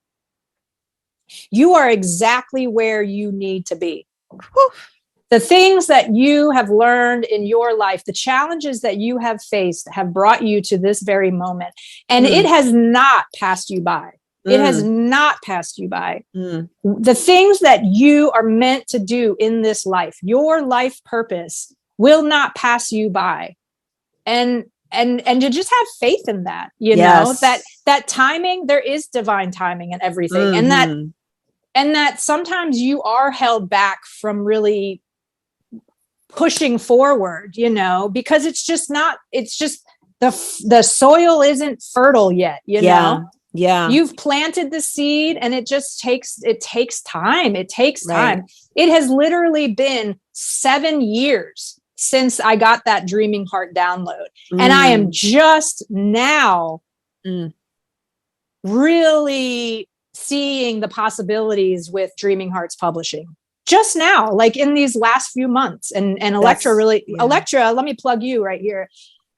You are exactly where you need to be. Whew. The things that you have learned in your life, the challenges that you have faced have brought you to this very moment. And it has not passed you by. It has not passed you by. The things that you are meant to do in this life, your life purpose, will not pass you by. And to just have faith in that, you know, that timing, there is divine timing and everything. And that sometimes you are held back from really pushing forward, you know, because it's just the soil isn't fertile yet, you know? Yeah. You've planted the seed and it takes time. It takes time. It has literally been 7 years since I got that Dreaming Heart download. And I am just now really seeing the possibilities with Dreaming Hearts Publishing. Just now, like in these last few months. And Electra Electra, let me plug you right here.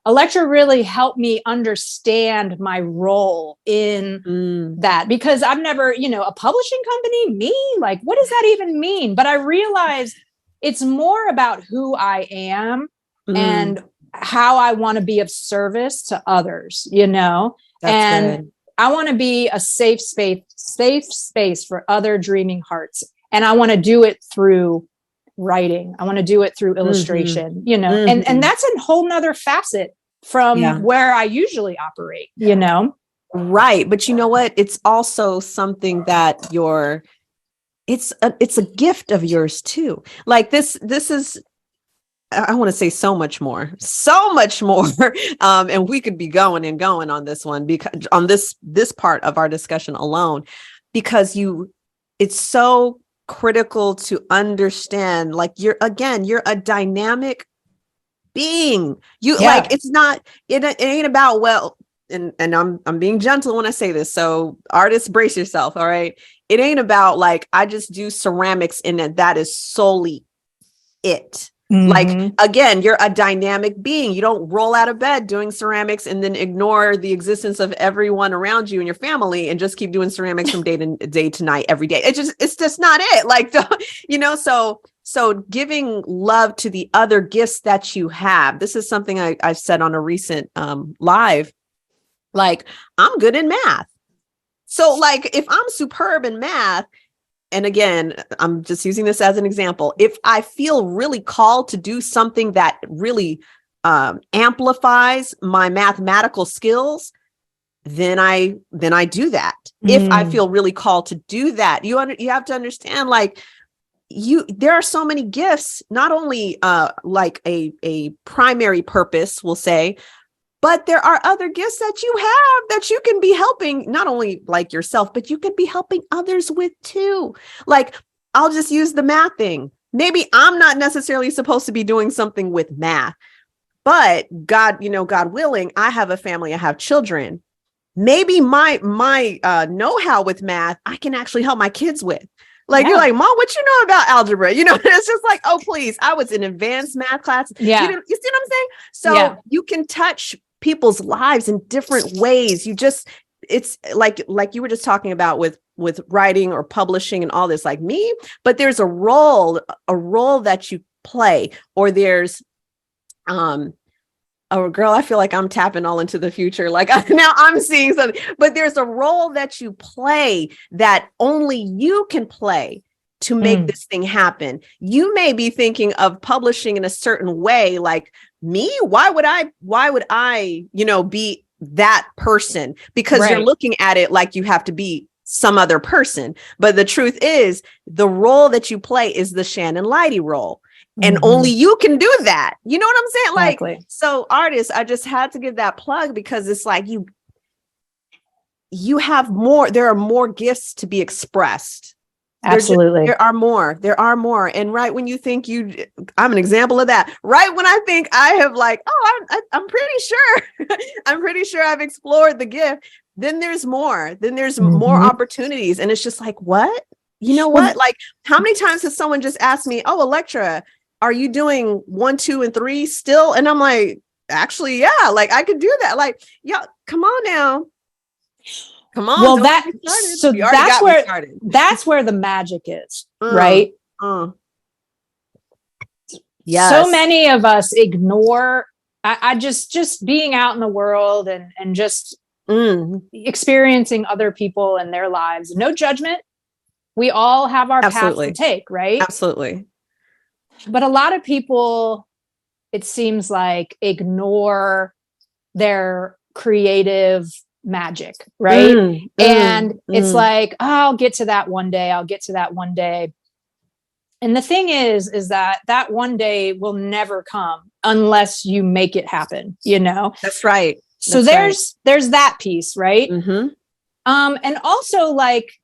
Electra really helped me understand my role in that, because I've never, you know, a publishing company, me, like, what does that even mean? But I realized it's more about who I am and how I want to be of service to others, you know. That's good. I want to be a safe space for other dreaming hearts. And I want to do it through writing. I want to do it through illustration, you know, and that's a whole nother facet from where I usually operate, you know? Right. But you know what? It's also something that it's a gift of yours too. Like this is, I want to say so much more. And we could be going and going on this one, because on this part of our discussion alone, because it's so critical to understand, like, you're a dynamic being. Like, it's not, it ain't about, well, and I'm being gentle when I say this. So artists, brace yourself. All right. It ain't about like, I just do ceramics and that is solely it. Like, again, you're a dynamic being. You don't roll out of bed doing ceramics and then ignore the existence of everyone around you and your family and just keep doing ceramics from day to night every day. It's just not it. Like, you know, so giving love to the other gifts that you have. This is something I've said on a recent live. Like, I'm good in math. So like, if I'm superb in math, and again, I'm just using this as an example, if I feel really called to do something that really amplifies my mathematical skills, then I do that. If I feel really called to do that, you have to understand, like, there are so many gifts, not only like a primary purpose, we'll say, but there are other gifts that you have that you can be helping, not only like yourself, but you could be helping others with too. Like, I'll just use the math thing. Maybe I'm not necessarily supposed to be doing something with math, but God willing, I have a family, I have children. Maybe my know-how with math, I can actually help my kids with. Like, you're like, Mom, what you know about algebra? It's just like, oh, please. I was in advanced math class. Yeah. You see what I'm saying? So you can touch people's lives in different ways. It's like you were just talking about with writing or publishing and all this, like me, but there's a role that you play, or there's, oh, girl, I feel like I'm tapping all into the future. Like, now I'm seeing something, but there's a role that you play that only you can play to make this thing happen. You may be thinking of publishing in a certain way, like me. Why would I, be that person? Because you're looking at it like you have to be some other person. But the truth is, the role that you play is the Shannon Leighty role. And only you can do that. You know what I'm saying? Exactly. Like, so artists, I just had to give that plug, because it's like you have more, there are more gifts to be expressed. Absolutely. There are more. And right when you think I'm an example of that. Right when I think I have, like, I'm pretty sure I've explored the gift. Then there's more. Then there's more opportunities. And it's just like, what? You know what? Like, how many times has someone just asked me, oh, Electra, are you doing 1, 2, and 3 still? And I'm like, actually, yeah, like I could do that. Like, yeah, come on now. Come on. Well, that's where the magic is, right? Yes. So many of us ignore, I just being out in the world and just experiencing other people and their lives. No judgment. We all have our path to take, right? Absolutely. But a lot of people, it seems like, ignore their creative magic, right? It's like, oh, I'll get to that one day. And the thing is that one day will never come unless you make it happen, That's right. So there's that piece, right? And also, like,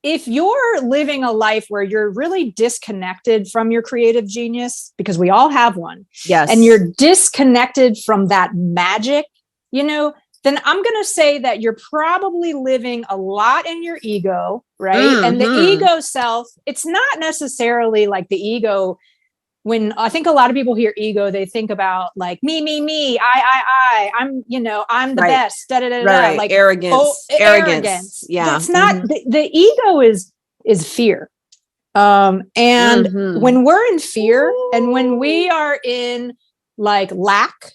if you're living a life where you're really disconnected from your creative genius, because we all have one, and you're disconnected from that magic, then I'm going to say that you're probably living a lot in your ego, right? And the ego self, it's not necessarily like the ego. When I think a lot of people hear ego, they think about like me, I'm the best, right. Like arrogance. Yeah. It's not, the ego is fear. And when we're in fear and when we are in like lack,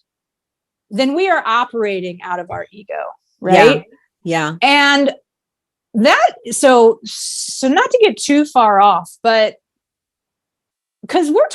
then we are operating out of our ego. Right. Yeah. And that, so not to get too far off, but because we're not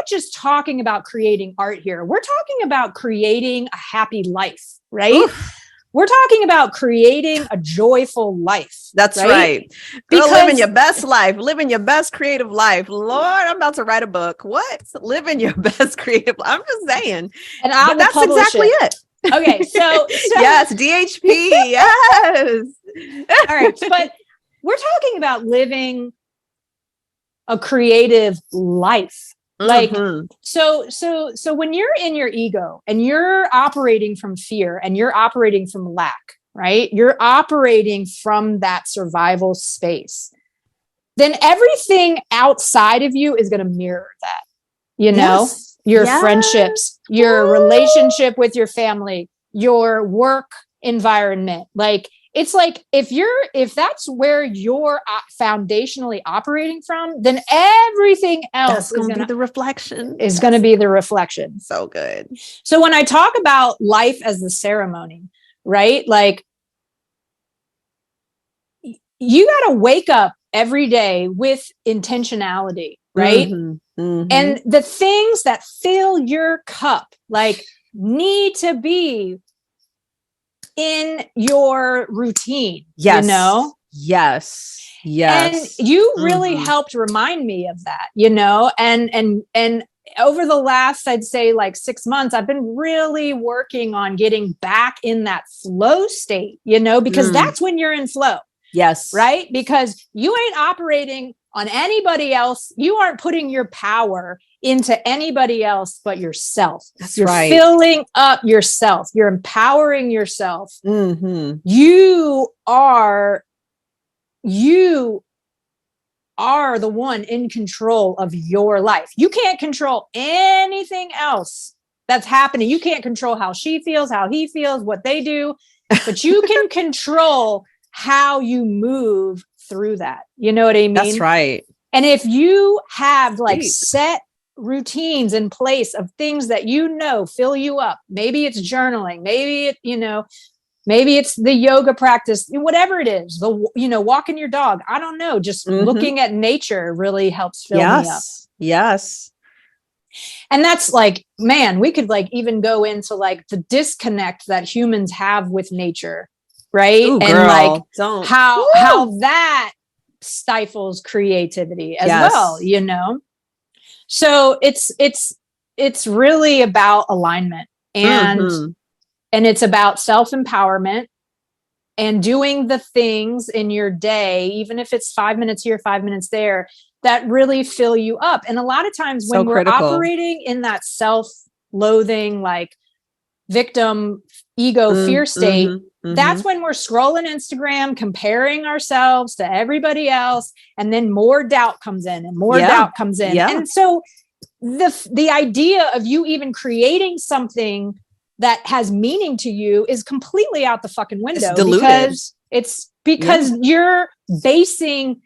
just talking about creating art here. We're talking about creating a happy life, right? Oof. We're talking about creating a joyful life. That's right. Because living your best life, living your best creative life. Lord, I'm about to write a book. What? Living your best creative life. I'm just saying. And that's exactly it. Okay. So yes, DHP. Yes. All right. But we're talking about living a creative life. Like, so when you're in your ego and you're operating from fear and you're operating from lack, right? You're operating from that survival space. Then everything outside of you is going to mirror that, your friendships, your relationship with your family, your work environment. Like, it's like, if that's where you're foundationally operating from, then everything else is going to be the reflection. Is going to be the reflection. So good. So when I talk about life as the ceremony, right? Like, you got to wake up every day with intentionality, right? And the things that fill your cup, like, need to be in your routine, Yes. Yes. Yes. And you really helped remind me of that, you know, and over the last, I'd say like 6 months, I've been really working on getting back in that flow state, you know, because that's when you're in flow. Yes. Right. Because you ain't operating on anybody else. You aren't putting your power into anybody else but yourself. You're filling up yourself. You're empowering yourself. You are the one in control of your life. You can't control anything else that's happening. You can't control how she feels, how he feels, what they do, but you can control how you move through that. You know what I mean? That's right. And if you have like set routines in place of things that, you know, fill you up, maybe it's journaling, maybe it, you know, maybe it's the yoga practice, whatever it is, walking your dog. I don't know. Just looking at nature really helps fill me up. Yes. And that's like, man, we could like even go into like the disconnect that humans have with nature. Right. Ooh, and girl, like don't. how that stifles creativity as well, you know? So it's really about alignment and it's about self-empowerment and doing the things in your day, even if it's 5 minutes here, 5 minutes there, that really fill you up. And a lot of times when we're operating in that self-loathing, like victim, ego, fear state, that's when we're scrolling Instagram, comparing ourselves to everybody else. And then more doubt comes in and more doubt comes in. And so the idea of you even creating something that has meaning to you is completely out the fucking window. It's because you're basing,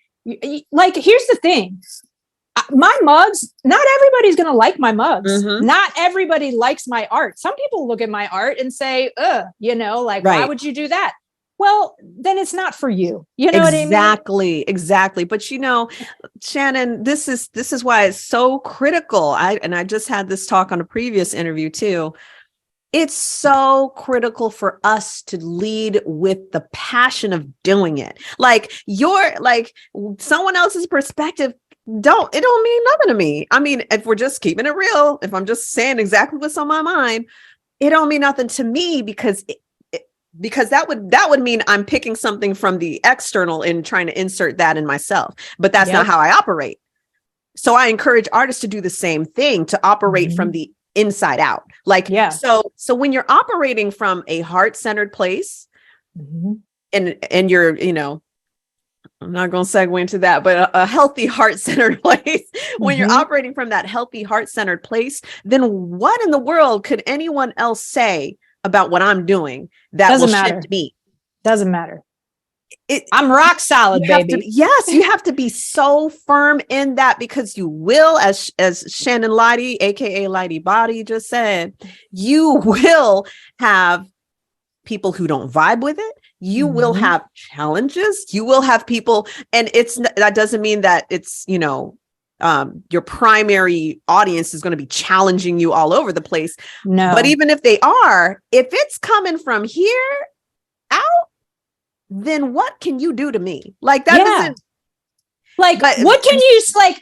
like, here's the thing. My mugs, not everybody's going to like my mugs. Not everybody likes my art. Some people look at my art and say, you know, like, why would you do that? Well, then it's not for you. You know what I mean? Exactly. But you know, Shannon, this is why it's so critical. I just had this talk on a previous interview too. It's so critical for us to lead with the passion of doing it. Like someone else's perspective it don't mean nothing to me. I mean, if we're just keeping it real, if I'm just saying exactly what's on my mind, it don't mean nothing to me because that would mean I'm picking something from the external and trying to insert that in myself. But that's not how I operate. So I encourage artists to do the same thing, to operate from the inside out. Like, so when you're operating from a heart-centered place and you're, you know, I'm not going to segue into that, but a healthy heart-centered place, when you're operating from that healthy heart-centered place, then what in the world could anyone else say about what I'm doing that will shift me? Doesn't matter. I'm rock solid, baby. You have to be so firm in that, because you will, as Shannon Leighty, aka Leighty Body, just said, you will have people who don't vibe with it. You will have challenges. You will have people, and that doesn't mean that it's, you know, your primary audience is going to be challenging you all over the place. No. But even if they are, if it's coming from here out, then what can you do to me? Like that doesn't, like, what can you, like,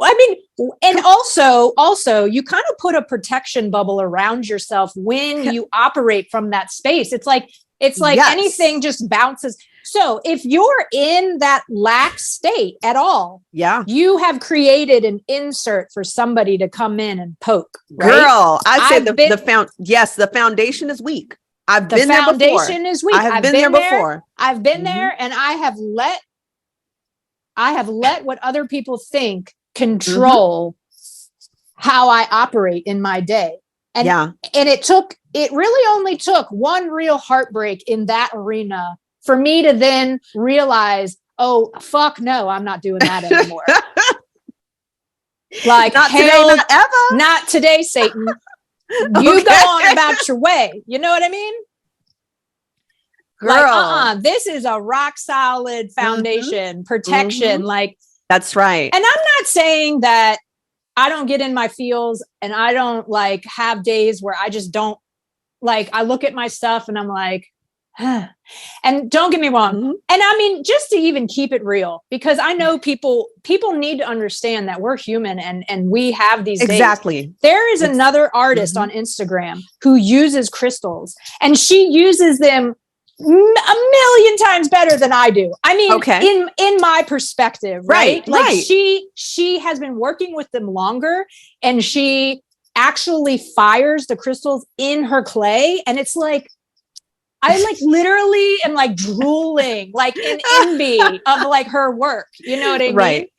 I mean, and also you kind of put a protection bubble around yourself when you operate from that space. It's like anything just bounces. So if you're in that lax state at all, you have created an insert for somebody to come in and poke. Right? Girl, I said the foundation is weak. I've been there before. The foundation is weak. I've been there before. I've been there, and I have let what other people think control how I operate in my day. And it really only took one real heartbreak in that arena for me to then realize, oh, fuck no, I'm not doing that anymore. Like, not today, not ever. Not today, Satan. You go on about your way. You know what I mean? Girl, like, this is a rock solid foundation, protection. Like, that's right. And I'm not saying that I don't get in my feels and I don't like have days where I just don't, like, I look at my stuff and I'm like, And don't get me wrong. Mm-hmm. And I mean, just to even keep it real, because I know people need to understand that we're human and we have these exactly days. There is another artist on Instagram who uses crystals, and she uses them a million times better than I do. I mean, in my perspective, right? Like she has been working with them longer, and she actually fires the crystals in her clay, and it's like, I like literally am like drooling, like in envy of like her work. You know what I mean? Right.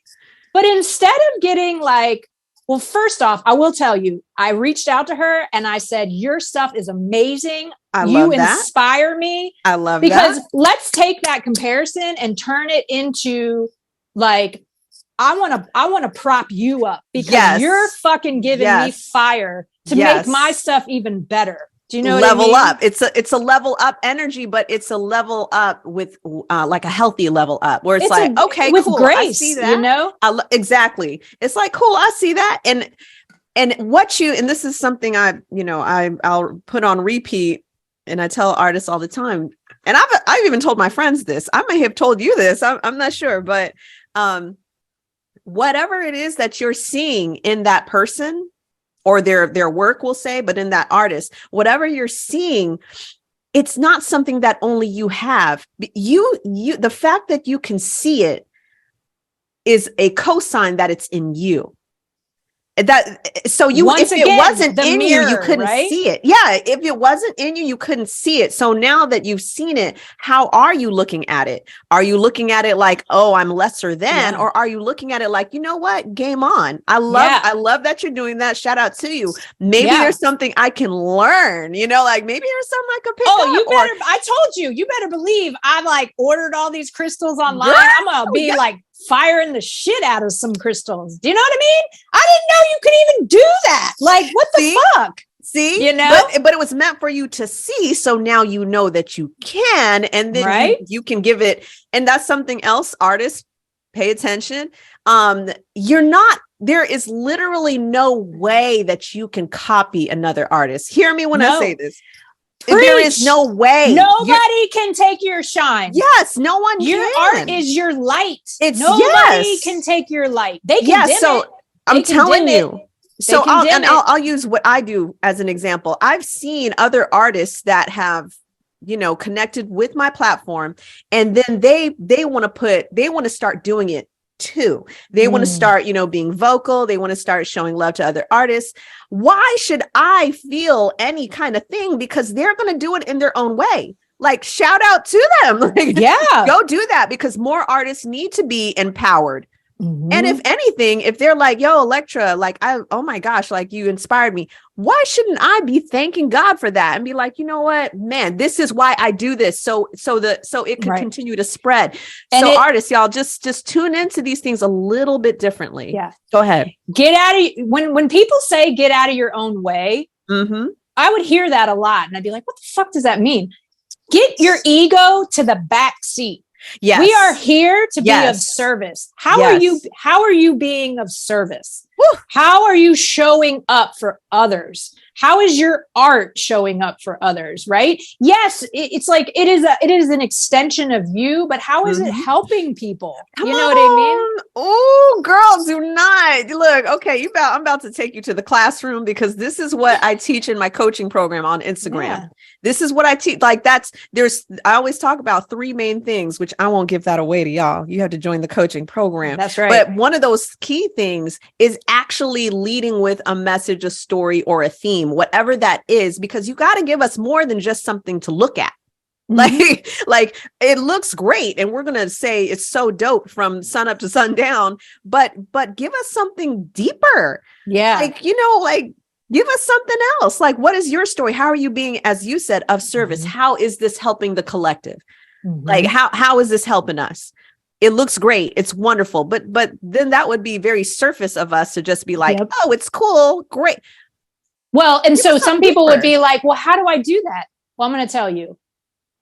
But instead of getting like, well, first off, I will tell you, I reached out to her and I said, your stuff is amazing. You inspire me. I love that. Because let's take that comparison and turn it into like, I want to prop you up because you're fucking giving me fire to make my stuff even better. Do you know what I mean? Up. It's a level up energy, but it's a level up with like a healthy level up where it's like, okay, with cool. Grace, I see that. You know? Exactly. It's like, cool. I see that. And this is something I'll put on repeat, and I tell artists all the time. And I've even told my friends this. I may have told you this. I'm not sure, but whatever it is that you're seeing in that person, or their work, will say, but in that artist, whatever you're seeing, it's not something that only you have. The fact that you can see it is a cosign that it's in you. If it wasn't in you, you couldn't see it. Yeah. If it wasn't in you, you couldn't see it. So now that you've seen it, how are you looking at it? Are you looking at it like, oh, I'm lesser than, or are you looking at it like, you know what? Game on. I love that you're doing that. Shout out to you. Maybe there's something I can learn, like maybe there's something I could pick up. I told you better believe I've like ordered all these crystals online. Girl, I'm going to be like firing the shit out of some crystals. Do you know what I mean? I didn't know you could even do that. Like, what the fuck? See, you know, but it was meant for you to see. So now you know that you can, and then you can give it. And that's something else. Artists, pay attention. There is literally no way that you can copy another artist. Hear me when I say this. Preach. There is no way. Nobody can take your shine. Yes, no one your can. Art is your light. Nobody can take your light. They can dim it. I'm telling you. So I'll use what I do as an example. I've seen other artists that have, connected with my platform, and then they want to start doing it too. They want to start, being vocal. They want to start showing love to other artists. Why should I feel any kind of thing? Because they're going to do it in their own way. Like, shout out to them. Like, go do that, because more artists need to be empowered. And if anything, if they're like, yo, Electra, like, oh my gosh, like, you inspired me. Why shouldn't I be thanking God for that and be like, you know what, man, this is why I do this. So it could continue to spread. And artists, y'all, just tune into these things a little bit differently. Yeah. Go ahead. Get out of, when people say get out of your own way, I would hear that a lot. And I'd be like, what the fuck does that mean? Get your ego to the back seat. Yes. We are here to be of service. How are you being of service? Woo. How are you showing up for others? How is your art showing up for others? Right? Yes, it's like it is an extension of you, but how is it helping people? You know what I mean? Oh, girl, do not look. Okay, I'm about to take you to the classroom, because this is what I teach in my coaching program on Instagram. Yeah. This is what I teach. Like, I always talk about 3 main things, which I won't give that away to y'all. You have to join the coaching program. That's right. But one of those key things is actually leading with a message, a story, or a theme, whatever that is, because you got to give us more than just something to look at. Like it looks great, and we're going to say it's so dope from sun up to sundown, but give us something deeper. Yeah. Like, give us something else. Like, what is your story? How are you being, as you said, of service? How is this helping the collective? Like, how is this helping us? It looks great. It's wonderful. But then that would be very surface of us to just be like, oh, it's cool. Great. Well, and so some people would be like, well, how do I do that? Well, I'm going to tell you.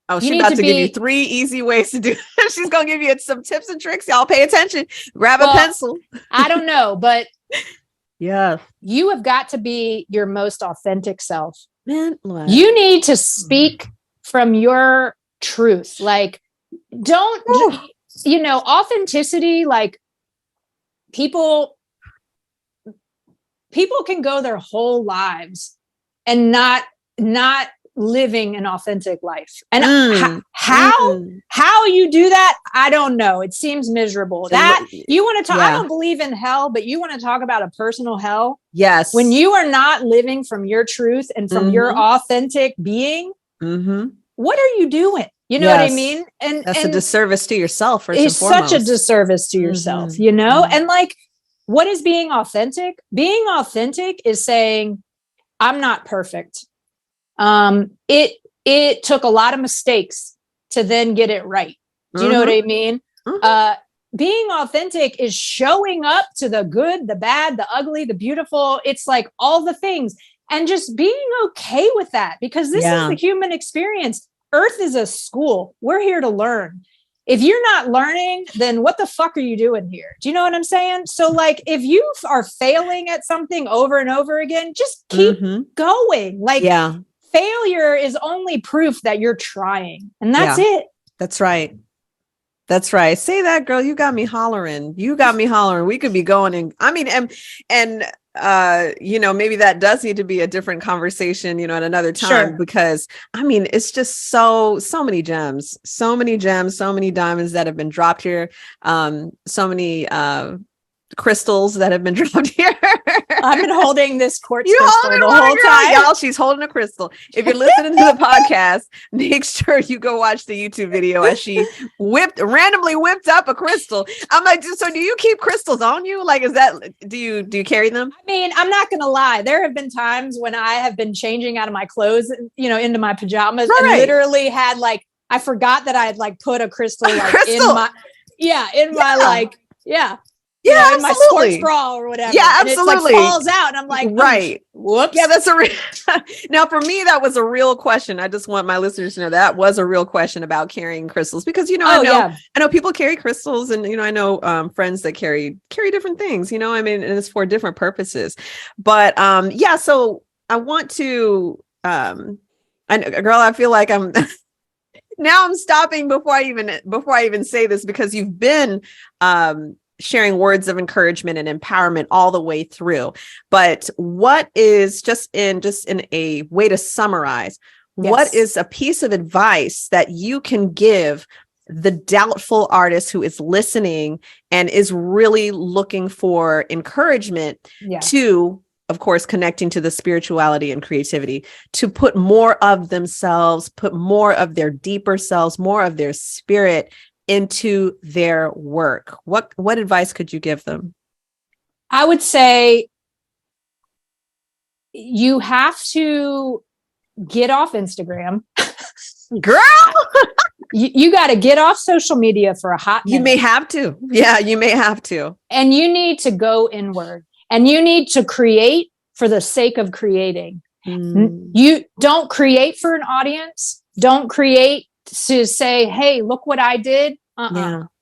Oh, she's about to give you 3 easy ways to do it. She's going to give you some tips and tricks. Y'all pay attention. Grab a pencil. I don't know, but yeah, you have got to be your most authentic self. Man, you need to speak from your truth. Like, don't, authenticity, like people can go their whole lives and not living an authentic life. And how you do that, I don't know. It seems miserable. That you want to talk, I don't believe in hell, but you want to talk about a personal hell. Yes. When you are not living from your truth and from your authentic being, what are you doing? You know what I mean? And that's a disservice to yourself. It's such a disservice to yourself, and like, what is being authentic? Being authentic is saying, I'm not perfect. It took a lot of mistakes to then get it right. Do you know what I mean? Being authentic is showing up to the good, the bad, the ugly, the beautiful. It's like all the things, and just being okay with that, because this is the human experience. Earth is a school. We're here to learn. If you're not learning, then what the fuck are you doing here? Do you know what I'm saying? So like, if you are failing at something over and over again, just keep going. Like, failure is only proof that you're trying. And that's it. That's right. That's right. Say that, girl. You got me hollering. We could be going and maybe that does need to be a different conversation, at another time, because it's just so many gems, so many diamonds that have been dropped here. So many, crystals that have been dropped here. I've been holding this quartz crystal the whole time. Y'all, she's holding a crystal. If you're listening to the podcast, make sure you go watch the YouTube video as she randomly whipped up a crystal. I'm like, so do you keep crystals on you? Like, do you carry them? I mean, I'm not going to lie. There have been times when I have been changing out of my clothes, into my pajamas, and literally had I forgot that I had put a crystal in my in my sports bra or whatever. Yeah, absolutely. And it falls out, and I'm like, right. Whoops. Yeah, that's now for me, that was a real question. I just want my listeners to know that was a real question about carrying crystals, because I know people carry crystals, and I know friends that carry different things. And it's for different purposes. But so I want to I feel like I'm now I'm stopping before I even say this, because you've been sharing words of encouragement and empowerment all the way through. But what is just in a way to summarize, what is a piece of advice that you can give the doubtful artist who is listening and is really looking for encouragement to, of course, connecting to the spirituality and creativity, to put more of themselves, put more of their deeper selves, more of their spirit into their work? What advice could you give them? I would say you have to get off Instagram. Girl, you got to get off social media for a hot minute. You may have to. Yeah, you may have to. And you need to go inward, and you need to create for the sake of creating. You don't create for an audience. Don't create to say, hey, look what I did.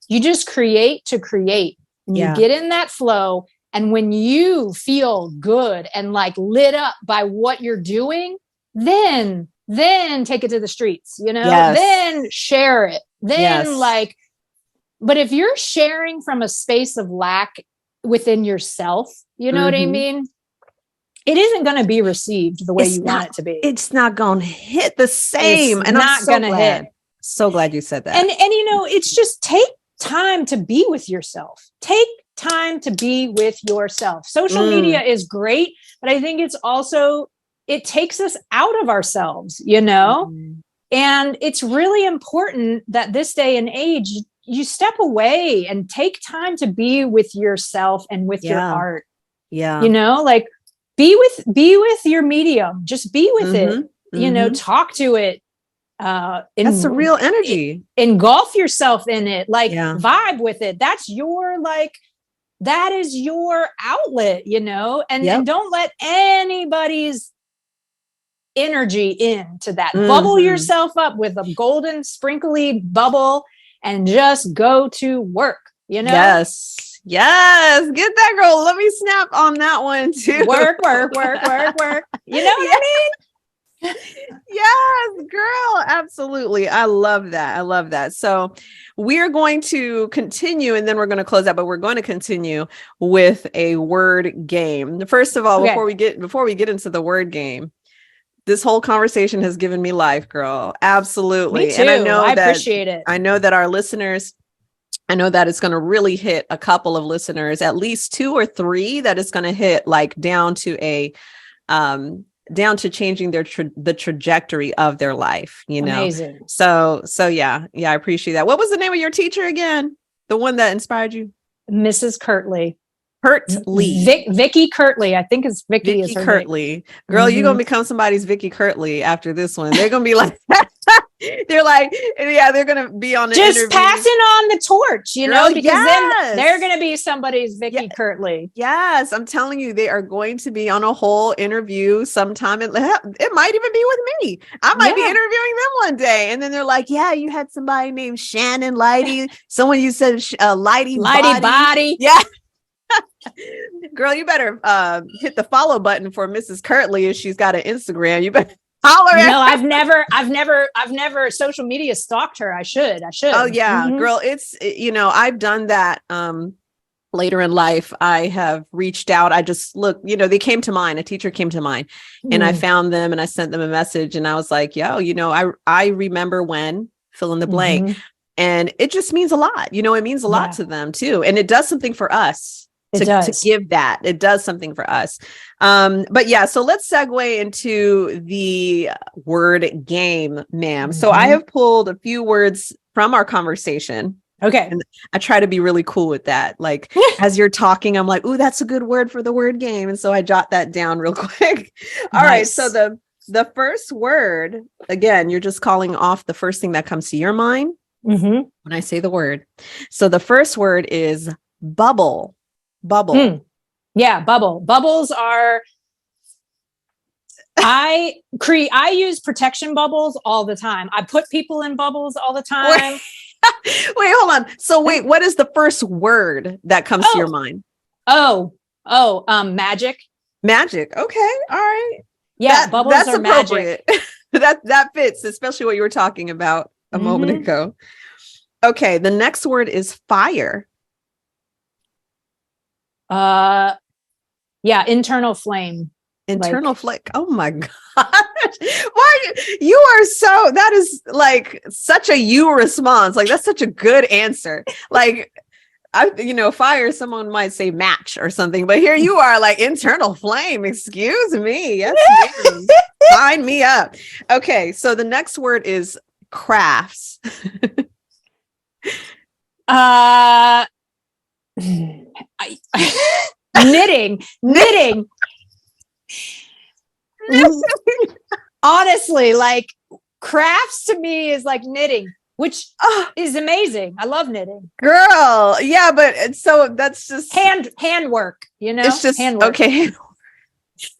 You just create to create. And you get in that flow. And when you feel good and lit up by what you're doing, then take it to the streets, then share it. Then but if you're sharing from a space of lack within yourself, you know what I mean? It isn't going to be received the way you want it to be. It's not going to hit the same. And I'm so glad. So glad you said that. And it's just take time to be with yourself. Take time to be with yourself. Social media is great, but I think it's also, it takes us out of ourselves, and it's really important that this day and age, you step away and take time to be with yourself and with your art. Yeah. Be with your medium, just be with it, talk to it. That's the real energy. Engulf yourself in it, vibe with it. That's your that is your outlet, and don't let anybody's energy into that. Bubble yourself up with a golden sprinkly bubble and just go to work, Yes. Get that, girl. Let me snap on that one too. Work. You know what I mean? Yes, girl. Absolutely. I love that. I love that. So we're going to continue and then we're going to close out, but we're going to continue with a word game. First of all, Okay. before we get into the word game, this whole conversation has given me life, girl. Absolutely. Me too. And I appreciate it. I know that our listeners, I know that it's going to really hit a couple of listeners, at least 2 or 3 that it's going to hit like down to changing the trajectory of their life, you know. Amazing. So yeah, I appreciate that. What was the name of your teacher again? The one that inspired you? Mrs. Kirtley. Vicky Kirtley. I think it's Vicky is her Kirtley. name. Girl, you're gonna become somebody's Vicky Kirtley after this one. They're gonna be like, they're like, yeah, they're gonna be on the just interview. passing on the torch, you know, because then they're gonna be somebody's Vicky Kirtley. Yes, I'm telling you, they are going to be on a whole interview sometime. It might even be with me. I might be interviewing them one day, and then they're like, "Yeah, you had somebody named Shannon Leighty. Someone you said Leighty body. Yeah." Girl, you better hit the follow button for Mrs. Kirtley if she's got an Instagram. You better holler at her. I've never social media stalked her. I should. Oh yeah, girl. It's, you know, I've done that later in life. I have reached out. I just look, you know, they came to mind. A teacher came to mind and I found them and I sent them a message and I was like, yo, you know, I remember when fill in the blank. And it just means a lot. You know, it means a lot to them too. And it does something for us. To give that. It does something for us. But yeah, so let's segue into the word game, ma'am. So I have pulled a few words from our conversation. Okay. And I try to be really cool with that. Like as you're talking, I'm like, ooh, that's a good word for the word game. And so I jot that down real quick. All right. So the first word, again, you're just calling off the first thing that comes to your mind when I say the word. So the first word is bubble. Yeah, bubble. Bubbles are I use protection bubbles all the time. I put people in bubbles all the time. Wait, hold on. So what is the first word that comes to your mind? Magic. Magic. Okay. All right. Yeah, bubbles that's are appropriate. Magic. that fits, especially what you were talking about a moment ago. Okay, the next word is fire. Internal flame. Internal flick. Oh my God. Why you are so, that is like such a you response. Like that's such a good answer. Like fire, someone might say match or something, but here you are like internal flame. Excuse me. Yes, sign me up. Okay. So the next word is crafts. Knitting. Honestly, like crafts to me is like knitting, which is amazing. I love knitting, girl. Yeah, but so that's just handwork. You know, it's just handwork. Okay.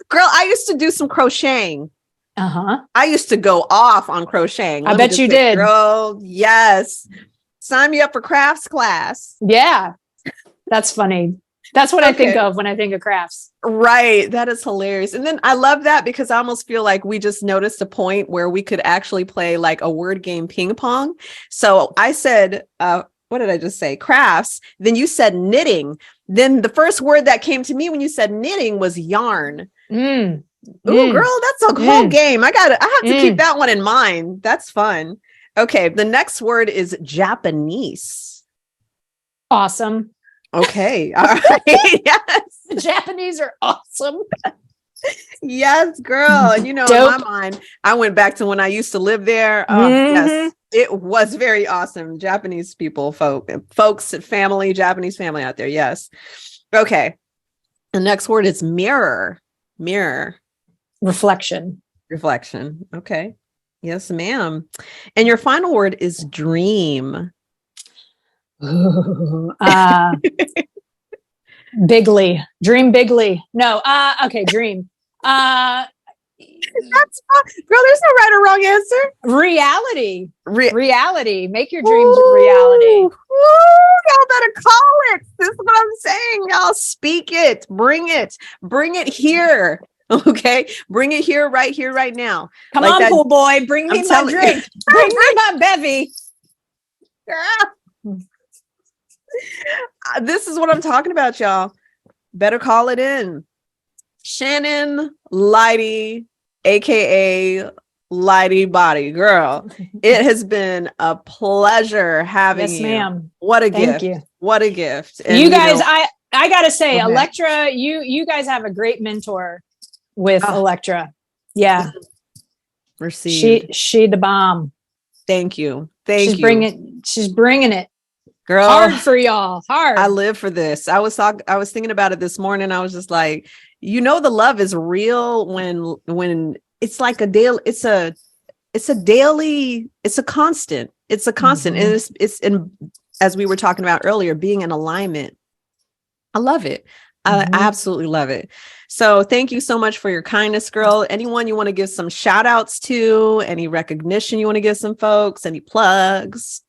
Girl, I used to do some crocheting. I used to go off on crocheting. I bet you did, girl. Yes. Sign me up for crafts class. Yeah, that's funny. That's what I think of when I think of crafts. Right. That is hilarious. And then I love that because I almost feel like we just noticed a point where we could actually play like a word game ping pong. So I said, what did I just say? Crafts. Then you said knitting. Then the first word that came to me when you said knitting was yarn. Ooh, girl, that's a whole game. I have to keep that one in mind. That's fun. Okay. The next word is Japanese. Awesome. Okay. All right. Yes. The Japanese are awesome. Yes, girl. And in my mind, I went back to when I used to live there. Yes, it was very awesome. Japanese people, folks, family, Japanese family out there. Yes. Okay. The next word is mirror. Reflection. Okay. Yes, ma'am. And your final word is dream. Bigly. Dream bigly. No. Okay. Dream. That's fun. Girl, there's no right or wrong answer. Reality. Reality. Make your dreams reality. Y'all better call it. This is what I'm saying. Y'all speak it. Bring it here. Okay. Bring it here, right now. Come like on, that, pool boy. Bring me my drink. Bring me my bevy. This is what I'm talking about, y'all. Better call it in. Shannon Leighty, aka Leighty Body Girl. It has been a pleasure having you. Ma'am. What a Thank gift. you. What a gift. And, you guys, I gotta say, okay. Electra, you guys have a great mentor with Electra. Yeah. Received. She the bomb. Thank you. She's bringing it. Girl, hard for y'all. Hard. I live for this. I was thinking about it this morning. I was just like, the love is real when it's like a daily, it's a daily, it's a constant. It's a constant. And it's in, as we were talking about earlier, being in alignment. I love it. I absolutely love it. So thank you so much for your kindness, girl. Anyone you want to give some shout outs to, any recognition you want to give some folks, any plugs?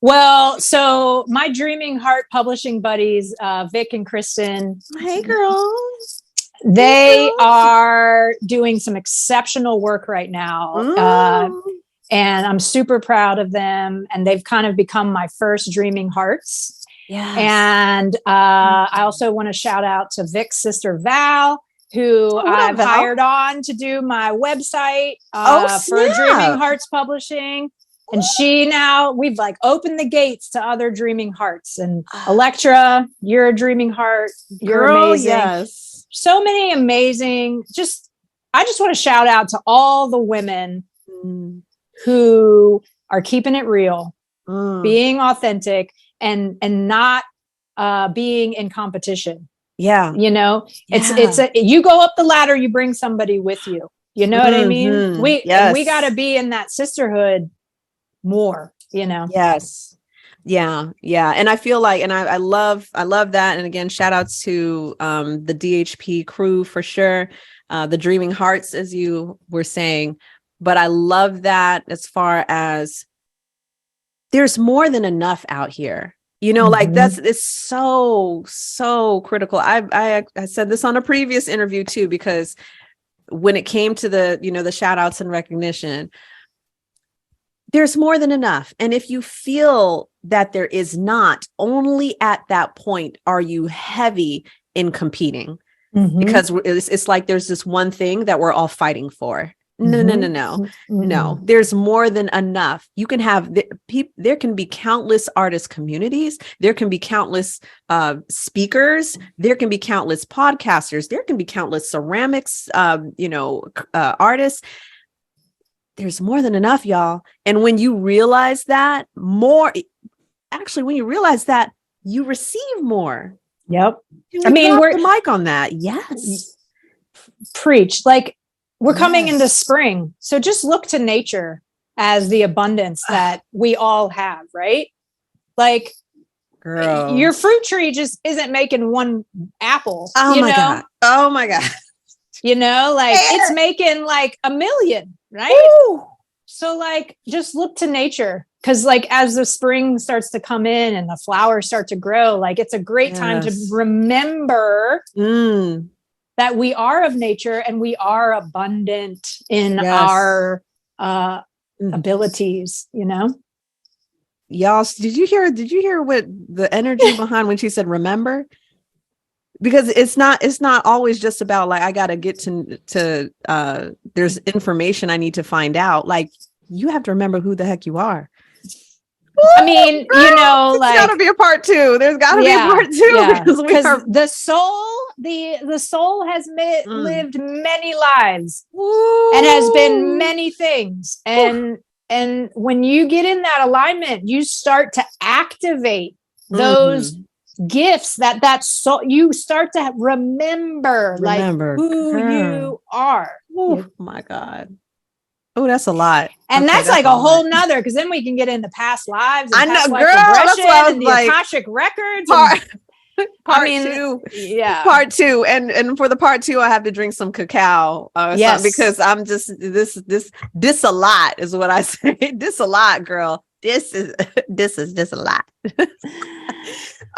Well, so my Dreaming Heart publishing buddies, Vic and Kristen. Hey, girls. They are doing some exceptional work right now. And I'm super proud of them. And they've kind of become my first Dreaming Hearts. Yes. And I also want to shout out to Vic's sister, Val, who I've hired on to do my website for Dreaming Hearts Publishing. And we've like opened the gates to other Dreaming Hearts. And Electra, you're a Dreaming Heart. You're amazing. Yes. So many amazing. I just want to shout out to all the women who are keeping it real, being authentic, and not being in competition. Yeah. It's you go up the ladder, you bring somebody with you. You know what I mean? We got to be in that sisterhood more, Yes. Yeah. And I feel like, and I love that. And again, shout outs to the DHP crew for sure. The Dreaming Hearts, as you were saying, but I love that as far as there's more than enough out here, like it's so critical. I said this on a previous interview too, because when it came to the shout outs and recognition, there's more than enough. And if you feel that there is not, only at that point are you heavy in competing, because it's like there's this one thing that we're all fighting for. No, there's more than enough. You can have there can be countless artist communities. There can be countless speakers. There can be countless podcasters. There can be countless ceramics, artists. There's more than enough, y'all. And when you realize that, you receive more. Yep. We're the mic on that. Yes. Preach. Like, we're coming into spring. So just look to nature as the abundance that we all have, right? Like, girl, your fruit tree just isn't making one apple. Oh my God. It's making like a million, right? Woo! So like, just look to nature. Cause like, as the spring starts to come in and the flowers start to grow, like it's a great time to remember that we are of nature and we are abundant in our abilities, Y'all, did you hear what the energy behind when she said remember? Because it's not always just about like, I got to get to there's information I need to find out. Like, you have to remember who the heck you are. I mean, there's gotta be a part two. There's gotta be a part two, because the soul has lived many lives and has been many things. And when you get in that alignment, you start to activate those gifts that soul, you start to remember like who you are. Oh my God. Oh, that's a lot. And that's like a whole nother, because then we can get into past lives. And I know, girl. That's what I was and like, the Akashic records. Part two. Yeah. Part two. And for the part two, I have to drink some cacao. Because I'm just this a lot is what I say. This a lot, girl. this is just a lot.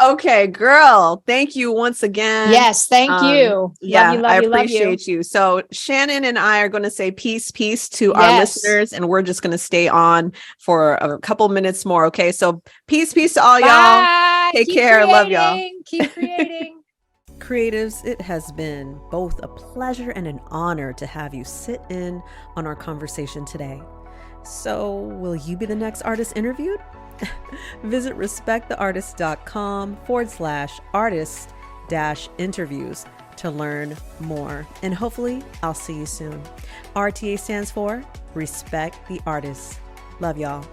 Okay, girl. Thank you once again. Yes, thank you. Yeah, love you, I love you, love you. appreciate you. So Shannon and I are going to say peace to our Yes. listeners, and we're just going to stay on for a couple minutes more. Okay, so peace to all y'all. Bye. Take Keep care. Love y'all. Keep creating. Creatives, it has been both a pleasure and an honor to have you sit in on our conversation today. So, will you be the next artist interviewed? Visit respecttheartist.com/artist-interviews to learn more. And hopefully, I'll see you soon. RTA stands for Respect the Artist. Love y'all.